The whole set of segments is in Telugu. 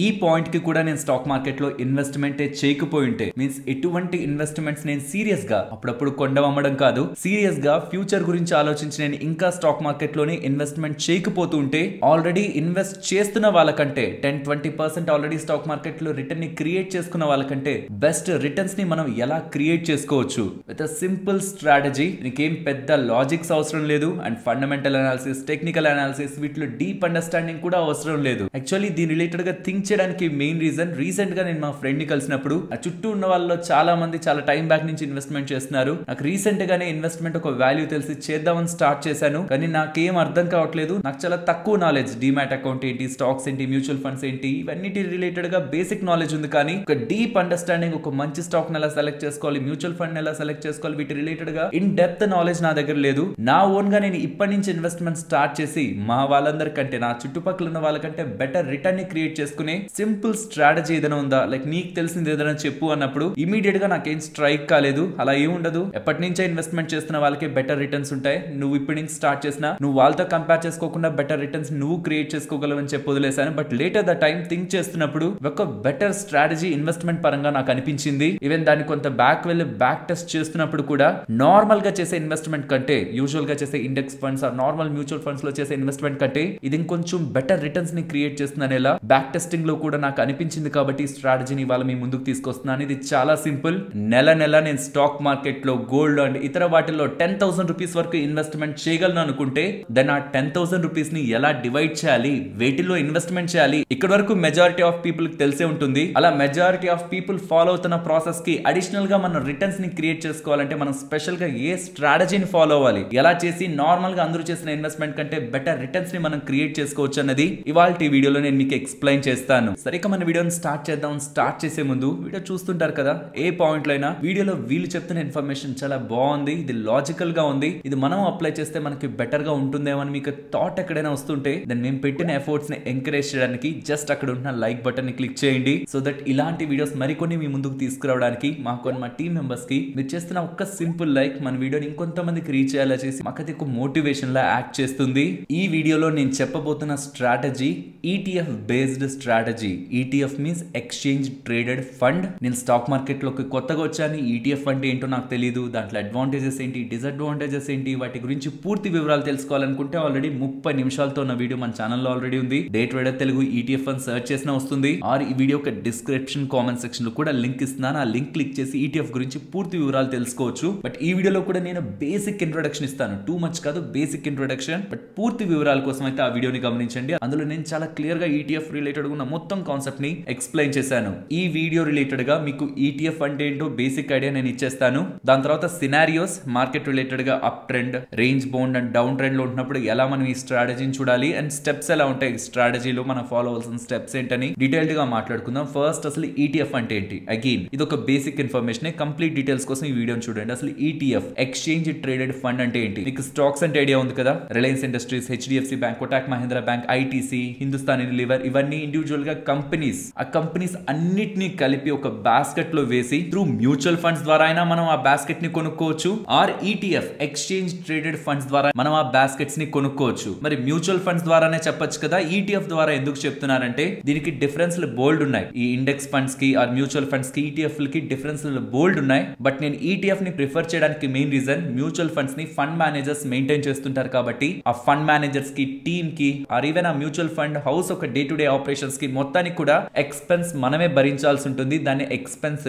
ఈ పాయింట్ కి కూడా నేను స్టాక్ మార్కెట్ లో ఇన్వెస్ట్మెంట్ చేయకపోయి ఉంటే మీన్స్ ఎటువంటి ఇన్వెస్ట్మెంట్స్ నేను సీరియస్ గా అప్పుడప్పుడు కొండవమ్మడం కాదు, సీరియస్ గా ఫ్యూచర్ గురించి ఆలోచించి నేను ఇంకా స్టాక్ మార్కెట్ లోనే ఇన్వెస్ట్మెంట్ చేయకపోతూ ఉంటే ఆల్రెడీ ఇన్వెస్ట్ చేస్తున్న వాళ్ళకంటే 10-20% ఆల్రెడీ స్టాక్ మార్కెట్ లో రిటర్న్ ని క్రియేట్ చేసుకున్న వాళ్ళకంటే బెస్ట్ రిటర్న్స్ ని మనం ఎలా క్రియేట్ చేసుకోవచ్చు విత్ సింపుల్ స్ట్రాటజీ. నీకేం పెద్ద లాజిక్స్ అవసరం లేదు and fundamental analysis, technical analysis వీటిలో డీప్ అండర్స్టాండింగ్ కూడా అవసరం లేదు. యాక్చువల్లీ దీని రిలేటెడ్ గా థింక్ చేయడానికి మెయిన్ రీజన్, రీసెంట్ గా నేను మా ఫ్రెండ్ ని కలిసినప్పుడు ఆ చుట్టూ ఉన్న వాళ్ళలో చాలా మంది చాలా టైం బ్యాక్ నుంచి ఇన్వెస్ట్మెంట్ చేస్తున్నారు. నాకు రీసెంట్ గానే ఇన్వెస్ట్మెంట్ ఒక వాల్యూ తెలిసి చేద్దామని స్టార్ట్ చేశాను, కానీ నాకేం అర్థం కావట్లేదు. నాకు చాలా తక్కువ నాలెడ్జ్, డిమాట్ అకౌంట్ ఏంటి, స్టాక్స్ ఏంటి, మ్యూచువల్ ఫండ్స్ ఏంటి, ఇవన్నిటి రిలేటెడ్ గా బేసిక్ నాలెడ్జ్ ఉంది, కానీ ఒక డీప్ అండర్స్టాండింగ్, ఒక మంచి స్టాక్ ఎలా సెలెక్ట్ చేసుకోవాలి, మ్యూచువల్ ఫండ్ ఎలా సెలెక్ట్ చేసుకోవాలి, వీటి రిలేటెడ్ గా ఇన్ డెప్త్ నాలెడ్జ్ నా దగ్గర లేదు. నా ఓన్ గా నేను ఇప్పటి నుంచి ఇన్వెస్ట్మెంట్ స్టార్ట్ చేసి మా వాళ్ళందరికంటే, నా చుట్టుపక్కల ఉన్న వాళ్ళకంటే బెటర్ రిటర్న్ ని క్రియేట్ చేసుకునే సింపుల్ స్ట్రాటజీ ఏదైనా ఉందా, లైక్ నీకు తెలిసింది ఏదైనా చెప్పు అన్నప్పుడు ఇమీడియట్ గా నాకేం స్ట్రైక్ కాలేదు. అలా ఏం ఉండదు, ఎప్పటి నుంచే ఇన్వెస్ట్మెంట్ చేస్తున్న వాళ్ళకి బెటర్ రిటర్న్స్ ఉంటాయి. నువ్వు ఇప్పటి నుంచి స్టార్ట్ చేసినా నువ్వు వాళ్ళతో కంపేర్ చేసుకోకుండా బెటర్ రిటర్న్స్ నువ్వు క్రియేట్ చేసుకోగలవని చెప్పి వదిలేశాను. But later the time think చేస్తున్నప్పుడు ఒక బెటర్ స్ట్రాటజీ ఇన్వెస్ట్మెంట్ పరంగా నాకు అనిపించింది. ఈవెన్ దాన్ని కొంత బ్యాక్ వెళ్ళి బ్యాక్ టెస్ట్ చేస్తున్నప్పుడు కూడా నార్మల్ గా చేసే ఇన్వెస్ట్మెంట్ కంటే, యూజువల్ గా చేసే index funds or normal mutual funds లో చేసే ఇన్వెస్ట్మెంట్ కంటే ఇది ఇంకొంచెం బెటర్ రిటర్న్స్ ని క్రియేట్ చేస్తుందనేలా బ్యాక్ టెస్టింగ్ లో కూడా నాకు అనిపించింది. కాబట్టి స్ట్రాటజీని ఇవాళ మీ ముందుకు తీసుకొస్తున్నాను. ఇది చాలా సింపుల్. నెల నేను స్టాక్ మార్కెట్ లో, గోల్డ్ అండ్ ఇతర వాటిల్లో 10,000 రూపీస్ వరకు ఇన్వెస్ట్మెంట్ చేయగలను అనుకుంటే దెన్ ఆ 10,000 రూపీస్ ని ఎలా డివైడ్ చేయాలి, వేటిలో ఇన్వెస్ట్మెంట్ చేయాలి, ఇక్కడ వరకు మెజారిటీ ఆఫ్ పీపుల్ కి తెలిసే ఉంటుంది. అలా మెజారిటీ ఆఫ్ పీపుల్ ఫాలో అవుతున్న ప్రాసెస్ కి అడిషనల్ గా మనం రిటర్న్స్ ని క్రియేట్ చేసుకోవాలంటే మనం స్పెషల్ గా ఏ స్ట్రాటజీని ఫాలో అవ్వాలి, ఎలా చేసి నార్మల్ గా అందరూ చేసిన ఇన్వెస్ట్మెంట్ కంటే బెటర్ రిటర్న్స్ ని మనం క్రియేట్ చేసుకోవచ్చు అన్నది ఇవాళ వీడియోలో నేను మీకు ఎక్స్ప్లెయిన్ చేస్తాను. సరిగ్గా మన వీడియోని స్టార్ట్ చేద్దాం. స్టార్ట్ చేసే ముందు వీడియో చూస్తుంటారు కదా, ఏ పాయింట్ లో అయినా వీడియోలో వీళ్ళు చెప్తున్న ఇన్ఫర్మేషన్ చాలా బాగుంది, ఇది లాజికల్ గా ఉంది, ఇది మనం అప్లై చేస్తే మనకి బెటర్ గా ఉంటుందేమో అని మీకు థాట్ ఎక్కడైనా వస్తుంటే దెన్ మేము పెట్టిన ఎఫర్ట్స్ ని ఎంకరేజ్ చేయడానికి జస్ట్ అక్కడ ఉన్న లైక్ బటన్ ని క్లిక్ చేయండి. సో దట్ ఇలాంటి వీడియోస్ మరికొన్ని మీ ముందుకు తీసుకురావడానికి మాకు మా టీమ్ మెంబర్స్ కి మీరు చేస్తున్న ఒక్క సింపుల్ లైక్ మన వీడియోని ఇంకొంతమందికి రీచ్ అయ్యేలా చేసి మాకు ఒక మోటివేషన్ లా యాక్ట్ చేస్తుంది. ఈ వీడియోలో నేను చెప్పబోతున్న strategy ETF based strategy. ETF means exchange traded fund. నేను స్టాక్ మార్కెట్ లోకి కొత్తగా వచ్చాను, ETF అంటే ఏంటో నాకు తెలియదు, దాంట్లో అడ్వాంటేజెస్ ఏంటి, డిసడ్వాంటేజెస్ ఏంటి, వాటి గురించి పూర్తి వివరాలు తెలుసుకోవాలనుకుంటే ఆల్రెడీ 30 నిమిషాలతో ఉన్న వీడియో మన ఛానల్లో ఆల్రెడీ ఉంది. డే ట్రేడర్ తెలుగు ETF అని సెర్చ్ చేసినా వస్తుంది. ఆర్ ఈ వీడియో ఒక డిస్క్రిప్షన్ కామెంట్ సెక్షన్ లో కూడా లింక్ ఇస్తున్నాను, ఆ లింక్ క్లిక్ చేసి ETF గురించి పూర్తి వివరాలు తెలుసుకోవచ్చు. బట్ ఈ వీడియోలో కూడా నేను బేసిక్ ఇంట్రొడక్షన్ ఇస్తాను, టూ మచ్ కాదు, బేసిక్ ఇంట్రొడక్షన్. బట్ పూర్తి వివరాల కోసం అయితే ఆ వీడియోని గమనించండి. అందులో నేను చాలా క్లియర్ గా ETF రిలేటెడ్ ఉన్న మొత్తం కాన్సెప్ట్ ని ఎక్స్ప్లెయిన్ చేశాను. ఈ వీడియో రిలేటెడ్ గా మీకు ETF అంటే ఏంటో బేసిక్ ఐడియా నేను ఇచ్చేస్తాను. దాని తర్వాత సినారియోస్, మార్కెట్ రిలేటెడ్ గా up trend, range bound and down trend లో ఉన్నప్పుడు ఎలా మనం ఈ స్ట్రాటజీని చూడాలి అండ్ స్టెప్స్ ఎలా ఉంటాయి, స్ట్రాటజీలో మనం ఫాలో అవ్వాల్సిన స్టెప్స్ ఏంటని డీటెయిల్డ్ గా మాట్లాడుకుందాం. ఫస్ట్ అసలు ETF అంటే ఏంటి, అగైన్ ఇది ఒక బేసిక్ ఇన్ఫర్మేషన్. కంప్లీట్ డీటెయిల్స్ కోసం ఈ వీడియోని చూడండి. అసలు ETF ఎక్స్చేంజ్ ట్రేడెడ్ ఫండ్ అంటే ఏంటి? మీకు స్టాక్స్ అంటే ఐడియా ఉంది కదా, Reliance industries, HDFC bank, Kotak Mahindra bank, ITC, Hindustan Unilever, ఇవన్నీ ఇండివిజువల్ గా కంపెనీస్. ఆ కంపెనీస్ అన్నిటినీ కలిపి ఒక బాస్కెట్ లో వేసి త్రూ మ్యూచువల్ ఫండ్స్ ద్వారా అయినా మనం ఆ బాస్కెట్ ని కొనుక్కోవచ్చు, or ETF exchange traded funds ద్వారా మనం ఆ బాస్కెట్స్ ని కొనుక్కోవచ్చు. మరి మ్యూచువల్ ఫండ్స్ ద్వారానే చెప్పొచ్చు కదా, ETF ద్వారా ఎందుకు చెప్తున్నారంటే దీనికి డిఫరెన్స్ బోల్డ్ ఉన్నాయి. ఈ ఇండెక్స్ ఫండ్స్ కి ఆర్ మ్యూచువల్ ఫండ్స్ కి ETF కి డిఫరెన్స్ బోల్డ్ ఉన్నాయి. బట్ నేను ETF ని ప్రిఫర్ చేయడానికి మెయిన్ రీజన్, మ్యూచువల్ ఫండ్స్ ని ఫండ్ మేనేజర్స్ మెయింటైన్ చేస్తుంటారు కాబట్టి ఆ ఫండ్ మేనేజర్స్ కి, టీమ్ కి, ఆర్ ఈవెన్ ఆ మ్యూచువల్ ఫండ్ హౌస్ ఒక డే టు డే ఆపరేషన్స్ కి మొత్తానికి కూడా ఎక్స్పెన్స్ మనమే భరించాల్సి ఉంటుంది. దాన్ని ఎక్స్పెన్స్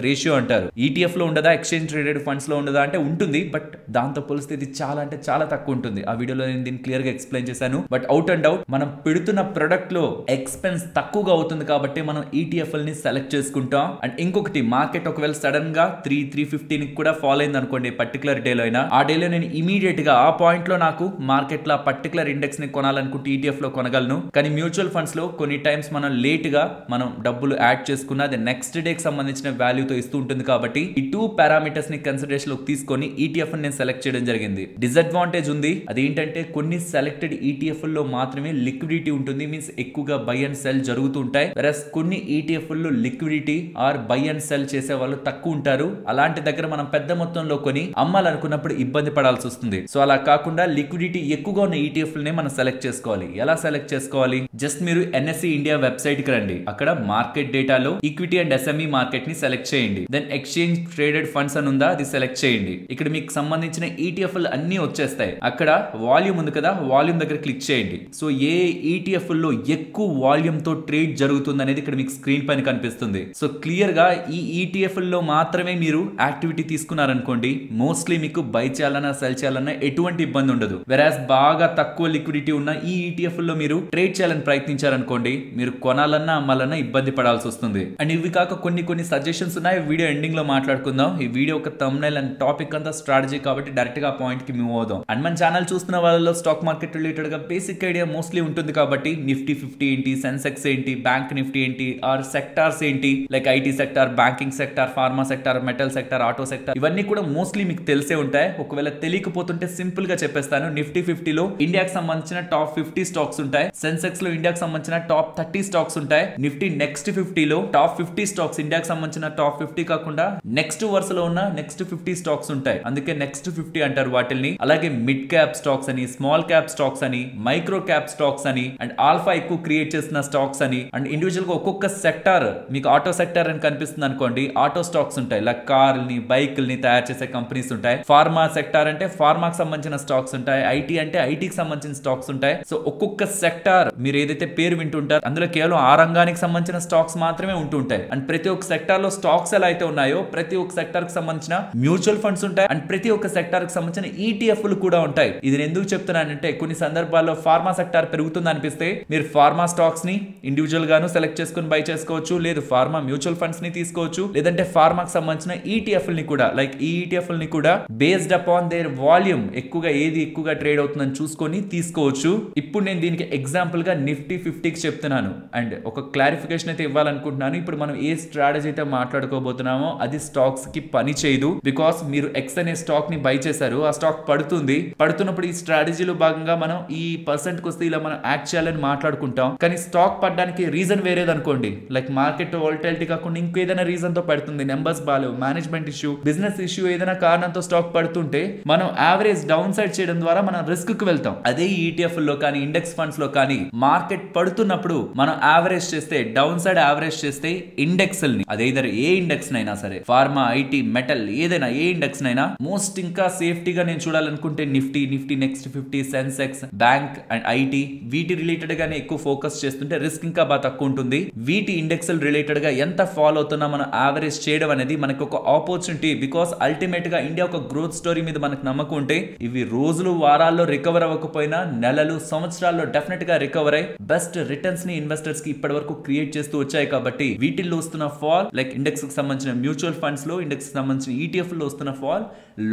రేషియో అంటారు. ETF లో ఉండదా, ఎక్స్చేంజ్ ట్రేడెడ్ ఫండ్స్ లో ఉండదా అంటే ఉంటుంది, బట్ దాంతో పోలిస్తే ఇది చాలా అంటే చాలా తక్కువ ఉంటుంది. ఆ వీడియోలో నేను దీన్ని క్లియర్ గా ఎక్స్ప్లెయిన్ చేశాను. బట్ అవుట్ అండ్ అవుట్ మనం పెడుతున్న ప్రొడక్ట్ లో ఎక్స్పెన్స్ తక్కువగా అవుతుంది కాబట్టి మనం ETF ని సెలెక్ట్ చేసుకుంటాం. అండ్ ఇంకొకటి, మార్కెట్ ఒకవేళ సడన్ గా 350 ని కూడా ఫాలో అయింది అనుకోండి పర్టికులర్ డేలో అయినా, ఆ డేలో నేను ఇమీడియట్ గా ఆ పాయింట్ లో నాకు మార్కెట్ లో పర్టికులర్ ఇండెక్స్ ని కొనాలనుకుంటే ETF లో కొనగలను. కానీ మ్యూచువల్ ఫండ్స్ లో కొన్ని టైమ్స్ మనం లేట్ గా మనం డబ్బులు యాడ్ చేసుకున్న అది నెక్స్ట్ డే కి సంబంధించిన వాల్యూతో ఇస్తూ ఉంటుంది. కాబట్టి ఈ 2 పారామీటర్స్ ని కన్సిడరేషన్ లోకి తీసుకొని ETF నేను సెలెక్ట్ చేయడం జరిగింది. డిసడ్వాంటేజ్ ఉంది, అదేంటంటే కొన్ని సెలెక్టెడ్ ETF లో మాత్రమే లిక్విడిటీ ఉంటుంది, మీన్స్ ఎక్కువగా బై అండ్ సెల్ జరుగుతూ ఉంటాయి. వెరస్ కొన్ని ETF లో liquidity or buy and sell చేసే వాళ్ళు తక్కువ ఉంటారు. అలాంటి దగ్గర మనం పెద్ద మొత్తంలో కొని అమ్మాలనుకున్నప్పుడు ఇబ్బంది పడాల్సి వస్తుంది. సో అలా కాకుండా లిక్విడిటీ ఎక్కువగా ఉన్న ETF నే మనం సెలెక్ట్ చేసుకోవాలి. ఎలా సెలెక్ట్ చేసుకోవాలి? జస్ట్ మీరు NSE ఇండియా వెబ్సైట్ వెబ్సైట్ కి రండి. అక్కడ మార్కెట్ డేటాలో ఈక్విటీ అండ్ ఎస్ఎంఈ మార్కెట్ ని సెలెక్ట్ చేయండి. దెన్ ఎక్స్చేంజ్ ట్రేడెడ్ ఫండ్స్ అని ఉందా, అది సెలెక్ట్ చేయండి. ఇక్కడ మీకు సంబంధించిన ETF అన్ని వచ్చేస్తాయి. అక్కడ వాల్యూమ్ ఉంది కదా, వాల్యూమ్ దగ్గర క్లిక్ చేయండి. సో ఏ ETF లో ఎక్కువ వాల్యూమ్ తో ట్రేడ్ జరుగుతుంది అనేది ఇక్కడ మీకు స్క్రీన్ పైన కనిపిస్తుంది. సో క్లియర్ గా ఈ ETF లో మాత్రమే మీరు యాక్టివిటీ తీసుకున్నారనుకోండి, మోస్ట్లీ మీకు బై చేయాలన్నా సెల్ చేయాలన్నా ఎటువంటి ఇబ్బంది ఉండదు. వెరాస్ బాగా తక్కువ లిక్విడిటీ ఉన్న ఈ ETF లో మీరు ట్రేడ్ చేయాలని ప్రయత్నించారనుకోండి, మీరు కొనాలన్నా అమ్మాలన్నా ఇబ్బంది పడాల్సి వస్తుంది. అండ్ ఇవి కాక కొన్ని సజెషన్స్ ఉన్నాయి, వీడియో ఎండింగ్ లో మాట్లాడుకుందాం. ఈ వీడియో ఒక థంబ్నైల్ అండ్ టాపిక్ అంతా స్ట్రాటజీ కాబట్టి డైరెక్ట్ గా పాయింట్ కి మూవ్ అవుదాం. అండ్ మన ఛానల్ చూస్తున్న వాళ్ళలో స్టాక్ మార్కెట్ రిలేటెడ్ గా బేసిక్ ఐడియా మోస్ట్లీ ఉంటుంది కాబట్టి నిఫ్టీ 50 ఏంటి, సెన్సెక్స్ ఏంటి, బ్యాంక్ నిఫ్టీ ఏంటి, ఆర్ సెక్టార్స్ ఏంటి like IT sector, banking sector, pharma sector, metal sector, auto sector, ఇవన్నీ కూడా మోస్ట్లీ మీకు తెలిసే ఉంటాయి. ఒకవేళ తెలియకపోతుంటే సింపుల్ గా చెప్పేస్తాను. నిఫ్టీ 50 లో ఇండియాకి సంబంధించిన టాప్ 50 స్టాక్స్ ఉంటాయి. సెన్సెక్స్ లో ఇండియాకి సంబంధించిన టాప్ 30 స్టాక్స్ ఉంటాయి. నిఫ్టీ నెక్స్ట్ 50 లో టాప్ 50 స్టాక్స్, ఇండియాకి సంబంధించిన టాప్ 50 కాకుండా నెక్స్ట్ వరుసలో ఉన్న నెక్స్ట్ 50 స్టాక్స్ ఉంటాయి. అందుకే నెక్స్ట్ 50 అంటారు వాటిల్ని. అలాగే మిడ్ క్యాప్ స్టాక్స్ అని, స్మాల్ క్యాప్ స్టాక్స్ అని, మైక్రో క్యాప్ స్టాక్స్ అని, అండ్ ఆల్ఫా ఎక్కువ క్రియేట్ చేసిన స్టాక్స్ అని, అండ్ ఇండివిజువల్ గా ఒక్కొక్క సెక్టార్, మీకు ఆటో సెక్టార్ అని కనిపిస్తుంది అనుకోండి, ఆటో స్టాక్స్ ఉంటాయి. లైక్ కార్ని, బైకుల్ని తయారు చేసే కంపెనీస్ ఉంటాయి. ఫార్మా సెక్టార్ అంటే ఫార్మాకి సంబంధించిన స్టాక్స్ ఉంటాయి. IT అంటే ఐటీకి సంబంధించిన స్టాక్స్ ఉంటాయి. సో ఒక్కొక్క సెక్టార్ మీరు ఏదైతే పేరు వింటుంటారు అందులో కేవలం ఆ రంగానికి సంబంధించిన స్టాక్స్ మాత్రమే ఉంటుంటాయి. అండ్ ప్రతి ఒక్క సెక్టార్ లో స్టాక్స్ ఎలా అయితే ఉన్నాయో, ప్రతి ఒక్క సెక్టార్ కి సంబంధించిన మ్యూచువల్ ఫండ్స్ ఉంటాయి. అండ్ ప్రతి ఒక్క సెక్టార్ కి సంబంధించిన ETFలు కూడా ఉంటాయి. ఇది నేను ఎందుకు చెప్తున్నానంటే, కొన్ని సందర్భాల్లో ఫార్మా సెక్టార్ పెరుగుతుంది అనిపిస్తే మీరు ఫార్మా స్టాక్స్ ని ఇండివిజువల్ గాను సెలెక్ట్ చేసుకుని బై చేసుకోవచ్చు, లేదు ఫార్మా మ్యూచువల్ ఫండ్స్ ని తీసుకోవచ్చు, లేదంటే ఫార్మాకి సంబంధించిన ETFలని కూడా, లైక్ ఈ ETFలని కూడా బేస్డ్ అపాన్ దేర్ వాల్యూమ్ ఎక్కువగా ఏది ఎక్కువగా ట్రేడ్ అవుతుందని చూసుకొని తీసుకోవచ్చు. ఇప్పుడు నేను దీనికి ఎగ్జాంపుల్ గా నిఫ్టీ 50కి చెప్తున్నాను. అండ్ ఒక క్లారిఫికేషన్ అయితే ఇవ్వాలనుకుంటున్నాను. ఇప్పుడు మనం ఏ స్ట్రాటజీ అయితే మాట్లాడుకోబోతున్నామో అది స్టాక్స్ కి పని చేయదు. బికాస్ మీరు ఎక్స్ అనే స్టాక్ ని బై చేశారు, ఆ స్టాక్ పడుతున్నప్పుడు ఈ స్ట్రాటజీలో భాగంగా మనం ఈ పర్సెంట్ కి వస్తే ఇలా మనం యాక్ట్ చేయాలని మాట్లాడుకుంటాం. కానీ స్టాక్ పడడానికి రీజన్ వేరేది అనుకోండి, లైక్ మార్కెట్ వాలటిలిటీ కాకుండా ఇంకేదైనా రీజన్ తో పడుతుంది, నెంబర్స్ బాలేవు, మేనేజ్మెంట్ ఇష్యూ, బిజినెస్ ఇష్యూ, ఏదైనా కారణంతో స్టాక్ పడుతుంటే మనం యావరేజ్ డౌన్ సైడ్ చేయడం ద్వారా మనం రిస్క్ కి వెళ్తాం. అదే ETF లో కానీ ఇండెక్స్ ఫండ్స్ లో కానీ మార్కెట్ పడుతున్నప్పుడు మనం యావరేజ్ చేస్తే, డౌన్ సైడ్ యావరేజ్ చేస్తే ఇండెక్స్ ని, అదే ఇదర్ ఏ ఇండెక్స్ నైనా సరే, ఫార్మా, IT, మెటల్, ఏదైనా ఏ ఇండెక్స్ నైనా మోస్ట్ ఇంకా సేఫ్టీగా నేను చూడాలనుకుంటే Nifty next 50, Sensex, bank and IT వీటి రిలేటెడ్ గానే ఎక్కువ ఫోకస్ చేస్తుంటే రిస్క్ ఇంకా బాగా తక్కువ ఉంటుంది. వీటి ఇండెక్స్ రిలేటెడ్ గా ఎంత ఫాలో అవుతున్నా మనం యావరేజ్ చేయడం అనేది మనకు ఒక ఆపర్చునిటీ. బికాస్ అల్టిమేట్ గా ఇండియా ఒక గ్రోత్ స్టోరీ మీద మనకు నమ్మకం ఉంటే ఇవి రోజులు వారాల్లో రికవర్ అవ్వకపోయినా నెలలు సంవత్సరాల్లో డెఫినెట్ గా రికవర్ అయ్యి బెస్ట్ రిటర్న్స్ ని ఇన్వెస్టర్స్ కి ఇప్పటి వరకు క్రియేట్ చేస్తూ వచ్చాయి. కాబట్టి వీటిల్లో వస్తున్న ఫాల్, లైక్ ఇండెక్స్ కి సంబంధించిన మ్యూచువల్ ఫండ్స్ లో, ఇండెక్స్ కి సంబంధించిన ETF లో వస్తున్న ఫాల్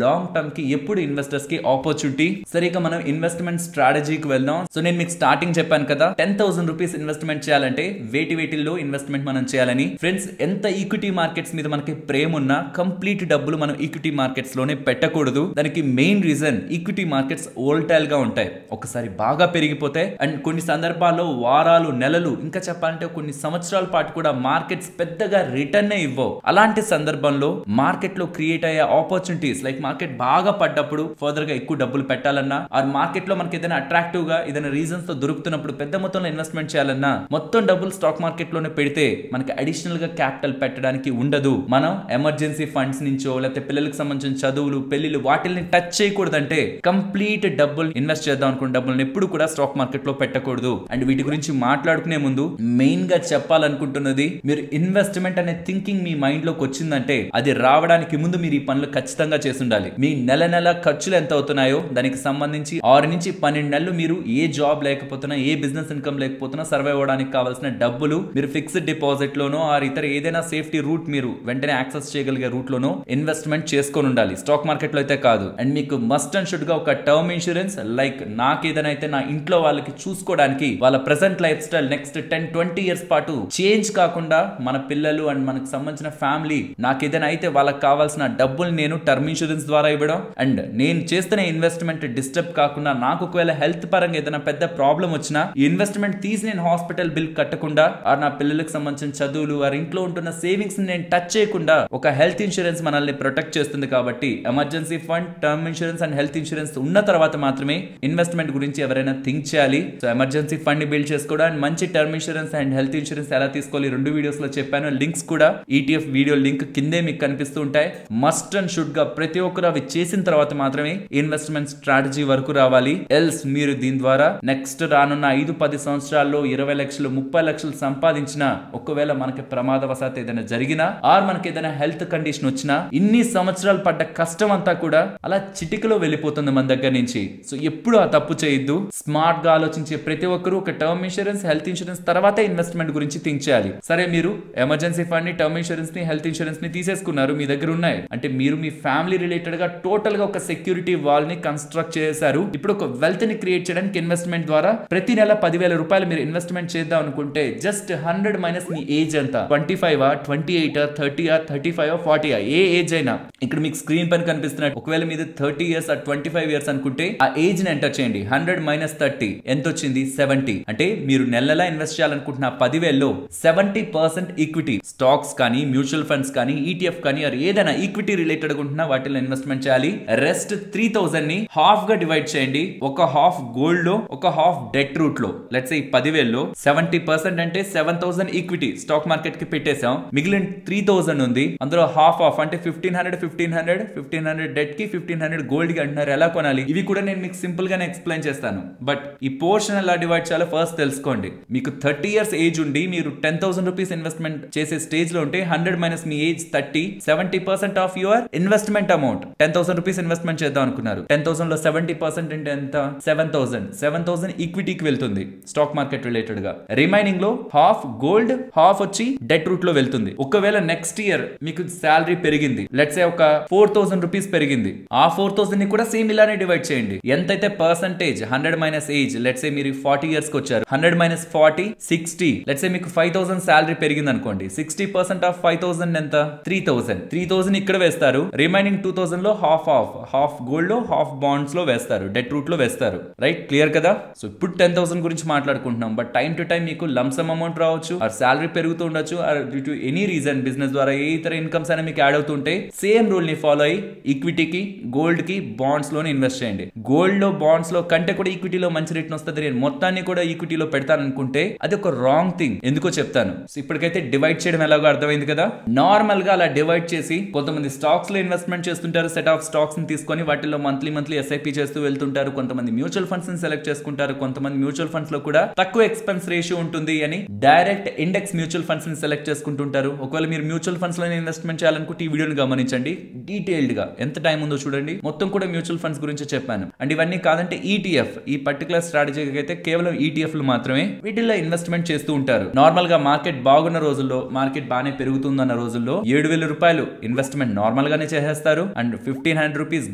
లాంగ్ టర్మ్ కి ఎప్పుడు ఇన్వెస్టర్స్ కి ఆపర్చునిటీ. సరే ఇక మనం ఇన్వెస్ట్మెంట్ స్ట్రాటజీకి వెళ్దాం. సో నేను మీకు స్టార్టింగ్ చెప్పాను కదా, 10,000 రూపీస్ ఇన్వెస్ట్మెంట్ చేయాలంటే వేటిలో ఇన్వెస్ట్మెంట్ మనం చేయాలని. ఫ్రెండ్స్, ఎంత ఈక్విటీ మార్కెట్స్ మీద మనకి ప్రేమ ఉన్నా కంప్లీట్ డబ్బులు మనం ఈక్విటీ మార్కెట్స్ లోనే పెట్టకూడదు. దానికి main reason equity markets volatile గా ఉంటాయి, ఒకసారి బాగా పెరిగిపోతాయి. అండ్ కొన్ని సందర్భాల్లో వారాలు, నెలలు, ఇంకా చెప్పాలంటే కొన్ని సంవత్సరాల పాటు కూడా మార్కెట్స్ పెద్దగా రిటర్న్ ఇవ్వవు. అలాంటి సందర్భంలో మార్కెట్ లో క్రియేట్ అయ్యే ఆపర్చునిటీస్, లైక్ మార్కెట్ బాగా పడ్డప్పుడు ఫర్దర్ గా ఎక్కువ డబ్బులు పెట్టాలన్నా, ఆ మార్కెట్ లో మనకి ఏదైనా అట్రాక్టివ్ గా ఏదైనా రీజన్స్ తో దొరుకుతున్నప్పుడు పెద్ద మొత్తంలో ఇన్వెస్ట్మెంట్ చేయాలన్నా మొత్తం డబ్బులు స్టాక్ మార్కెట్ లోనే పెడితే మనకి అడిషనల్ గా క్యాపిటల్ పెట్టడానికి ఉండదు. మనం ఎమర్జెన్సీ ఫండ్స్ నుంచో లేకపోతే పిల్లలకు సంబంధించిన చదువులు, పెళ్లిలు, వాటిని టచ్ చేయకూడదంటే కంప్లీట్ డబ్బులు ఇన్వెస్ట్ చేద్దాం అనుకున్న డబ్బులను ఎప్పుడు కూడా స్టాక్ మార్కెట్ లో పెట్టకూడదు. అండ్ వీటి గురించి మాట్లాడుకునే ముందు మెయిన్ గా చెప్పాలనుకుంటున్నది, మీరు ఇన్వెస్ట్మెంట్ అనే థింకింగ్ మీ మైండ్ లోకి వచ్చిందంటే అది రావడానికి ముందు మీరు ఈ పనులు ఖచ్చితంగా చేసి ఉండాలి. మీ నెల ఖర్చులు ఎంత అవుతున్నాయో దానికి సంబంధించి 6 నుంచి 12 నెలలు మీరు ఏ జాబ్ లేకపోతున్నా, ఏ బిజినెస్ ఇన్కమ్ లేకపోతున్నా సర్వైవ్ అవడానికి కావాల్సిన డబ్బులు మీరు ఫిక్స్డ్ డిపాజిట్ లోనో ఆర్ ఇతర ఏదైనా సేఫ్టీ రూట్ మీరు వెంటనే యాక్సెస్ చేయగలిగే రూట్ లోనో ఇన్వెస్ట్మెంట్ చేసుకొని ఉండాలి, స్టాక్ మార్కెట్ లో అయితే కాదు. అండ్ మీకు మస్ట్ అండ్ షుడ్ గా ఒక టర్మ్ ఇన్సూరెన్స్, లైక్ నాకు ఏదైనా అయితే నా ఇంట్లో వాళ్ళకి చూసుకోవడానికి వాళ్ళ present life style next 10-20 years పాటు చేంజ్ కాకుండా మన పిల్లలు అండ్ మనకు సంబంధించిన ఫ్యామిలీ నాకు ఏదైనా అయితే వాళ్ళకి కావాల్సిన డబ్బులు నేను టర్మ్ ఇన్సూరెన్స్ ద్వారా ఇవ్వడం, అండ్ నేను చేస్తున్న ఇన్వెస్ట్మెంట్ డిస్టర్బ్ కాకుండా నాకు ఒకవేళ హెల్త్ పరంగా ఏదైనా పెద్ద ప్రాబ్లం వచ్చినా ఈ ఇన్వెస్ట్మెంట్ తీసి నేను హాస్పిటల్ బిల్ కట్టకుండా, ఆ నా పిల్లలకు సంబంధించిన చదువులు, ఆ ఇంట్లో ఉంటున్న సేవింగ్స్ నేను టచ్ చేయకుండా ఒక హెల్త్ ఇన్సూరెన్స్ మనల్ని ప్రొటెక్ట్ చేస్తుంది. కాబట్టి emergency fund, term insurance and health insurance ఉన్న తర్వాత మాత్రమే ఇన్వెస్ట్మెంట్ గురించి ఎవరైనా థింక్ చేయాలి. సో ఎమర్జెన్సీ ఫండ్ ని బిల్డ్ చేసుకోవడం అండ్ మంచి term insurance insurance and health insurance ఎలా తీసుకోవాలి రెండు వీడియోస్ లో చెప్పాను. లింక్స్ కూడా ETF వీడియో లింక్ కిందే మీకు కనిపిస్తూ ఉంటాయి. మస్ట్ అండ్ షుడ్ గా ప్రతి ఒక్కరు అవి చేసిన తర్వాత మాత్రమే ఇన్వెస్ట్మెంట్ స్ట్రాటజీ వరకు రావాలి. ఎల్స్ మీరు దీని ద్వారా నెక్స్ట్ రానున్న 5-10 సంవత్సరాల్లో 20 లక్షలు 30 లక్షలు సంపాదించినా, ఒకవేళ మనకి ప్రమాదవశాత్తు ఏదైనా జరిగినా ఆర్ మనకి ఏదైనా హెల్త్ కండిషన్ వచ్చినా ఇన్ని సంవత్సరాలు పడ్డ కష్టం అంతా కూడా అలా చిటికలో వెళ్ళిపోతుంది మన దగ్గర నుంచి. సో ఎప్పుడు ఆ తప్పు చేయొద్దు. స్మార్ట్ గా ఆలోచించే ప్రతి ఒక్కరు ఒక టర్మ్ ఇన్సూరెన్స్ హెల్త్ ఇన్సూరెన్స్ తర్వాత ఇన్వెస్ట్మెంట్ గురించి థింక్ చేయాలి. సరే మీరు ఎమర్జెన్సీ ఫండ్ ని టర్మ్ ఇన్సూరెన్స్ ని హెల్త్ ఇన్సూరెన్స్ ని తీసేసుకున్నారు, మీ దగ్గర ఉన్నాయి అంటే మీరు మీ ఫ్యామిలీ రిలేటెడ్ గా టోటల్ గా ఒక సెక్యూరిటీ వాల్ ని కన్స్ట్రక్ట్ చేశారు. ఇప్పుడు ఒక వెల్త్ ని క్రియేట్ చేయడానికి ఇన్వెస్ట్మెంట్ ద్వారా ప్రతి నెల 10,000 రూపాయలు మీరు ఇన్వెస్ట్మెంట్ చేద్దాం అనుకుంటే జస్ట్ 100 మైనస్ మీ ఏజ్ ఎంత, 25 28 30 35 40 ఏ ఏజ్ అయినా ఇక్కడ మీకు స్క్రీన్ పైన కనిపిస్తున్నట్టు ఒకవేళ మీది 30 ఇయర్స్ 25 ఇయర్స్ అనుకుంటే ఆ ఏజ్ ని ఎంటర్ చేయండి. 100 మైనస్ 30 ఎంత వచ్చింది? 70. అంటే మీరు నెలలా ఇన్వెస్ట్ చేయాలనుకుంటున్న 10,000లో 70% ఈక్విటీ స్టాక్స్ కానీ మ్యూచువల్ ఫండ్స్ కానీ ETF కానీ ఏదైనా ఈక్విటీ రిలేటెడ్ ఉంటున్నా వాటిలో ఇన్వెస్ట్మెంట్ చేయాలి. రెస్ట్ 3,000 ని హాఫ్ గా డివైడ్ చేయండి. ఒక హాఫ్ గోల్డ్ లో ఒక హాఫ్ డెట్ రూట్ లో. లెట్స్ సే 10,000లో 70% అంటే 7,000 ఈక్విటీ స్టాక్ మార్కెట్ కి పెట్టేసాం. మిగిలిన 3,000 ఉంది, అందులో హాఫ్ అంటే 1,500 డెట్ కి 1,500 గోల్డ్ కి అంటున్నారు. ఎలా కొనాలి? ఇవి కూడా నేను మీకు సింపుల్ గానే ఎక్స్ప్లెయిన్ చేస్తాను. బట్ ఈ పోర్షన్ ఎలా డివైడ్ చేయాలో ఫస్ట్ తెలుసుకోండి. మీకు 30 ఇయర్స్ ఏజ్ ఉండి మీరు 10,000 రూపీస్ ఇన్వెస్ట్మెంట్ చేసే స్టేజ్ లో ఉంటే 100 minus me age 30, 70% of your investment amount. 10,000 rupees investment చేద్దాం అనుకున్నారు. 10,000 లో 70% అంటే ఎంత? 7,000 ఈక్విటీకి వెళ్తుంది స్టాక్ మార్కెట్ రిలేటెడ్ గా. రిమైనింగ్ లో హాఫ్ గోల్డ్, హాఫ్ వచ్చి డెట్ రూట్ లో వెళ్తుంది. ఒకవేళ నెక్స్ట్ ఇయర్ మీకు శాలరీ పెరిగింది, లెట్స్ సే ఒక 4,000 రూపీస్ పెరిగింది, ఆ 4,000 ని కూడా సేమ్ ఇలానే డివైడ్ చేయండి. ఎంతైతే percentage 100 minus age, let's say మీరు 40 ఇయర్స్ కి వచ్చారు, 100 మైనస్ 40 60. లెట్స్ సే మీకు 5,000 శాలరీ పెరిగింది అనుకోండి. 60% ఆఫ్ 5,000 ఎంత? 3,000 ఇక్కడ వేస్తారు. రిమైనింగ్ 2,000 లో హాఫ్ గోల్డ్ లో హాఫ్ బాండ్స్ లో వేస్తారు, డెట్ రూట్ లో వేస్తారు. రైట్, క్లియర్ కదా? సో ఇప్పుడు 10,000 గురించి మాట్లాడుకుంటున్నాం. బట్ టైం టు టైం మీకు లంసమ్ అమౌంట్ రావచ్చు, ఆ శాలరీ పెరుగుతూ ఉండొచ్చు, due to any reason business ద్వారా ఏ ఇతర ఇన్కమ్స్ అయినా మీకు యాడ్ అవుతుంటే సేమ్ రూల్ ని ఫాలో అయ్యి ఈక్విటీకి గోల్డ్ కి బాండ్స్ లోనే ఇన్వెస్ట్ చేయండి. గోల్డ్ లో బాండ్స్ లో కంటే కూడా ఈక్విటీలో మంచి రిటర్న్ వస్తుంది. నేను మొత్తాన్ని కూడా ఈక్విటీలో పెడతాను అనుకుంటే అది ఒక రాంగ్ థింగ్. ఎందుకో చెప్తాను. సో ఇప్పటికైతే డివైడ్ చేయడం ఎలాగో అర్థమైంది కదా. నార్మల్ గా అలా డివైడ్ చేసి కొంతమంది స్టాక్స్ లో ఇన్వెస్ట్మెంట్ చేస్తుంటారు. సెట్ ఆఫ్ స్టాక్స్ ని తీసుకొని వాటిలో మంత్లీ SIP చేస్తూ వెళ్తుంటారు. కొంతమంది మ్యూచువల్ ఫండ్స్ ని సెలెక్ట్ చేసుకుంటారు. కొంతమంది మ్యూచువల్ ఫండ్స్ లో కూడా తక్కువ ఎక్స్పెన్స్ రేషియో ఉంటుంది అని డైరెక్ట్ ఇండెక్స్ మ్యూచువల్ ఫండ్స్ ని సెలెక్ట్ చేసుకుంటుంటారు. ఒకవేళ మీరు మ్యూచువల్ ఫండ్స్ లో ఇన్వెస్ట్మెంట్ చేయాలనుకుంటే ఈ వీడియోని గమనించండి. డీటెయిల్డ్ గా ఎంత టైం ఉందో చూడండి. మొత్తం కూడా మ్యూచువల్ ఫండ్స్ గురించి చెప్పాను. అండ్ ఇవన్నీ కాదంటే ETF, ఈ పర్టికులర్ స్ట్రాటజీకి అయితే కేవలం ETFలు మాత్రమే వీటిల్లో ఇన్వెస్ట్మెంట్ చేస్తూ ఉంటారు. నార్మల్ గా మార్కెట్ బాగున్న రోజుల్లో, మార్కెట్ బాగానే పెరుగుతుందన్న రోజుల్లో 7,000 రూపాయలు ఇన్వెస్ట్మెంట్ నార్మల్ గానే చేసేస్తారు. అండ్ 1,500 రూపీస్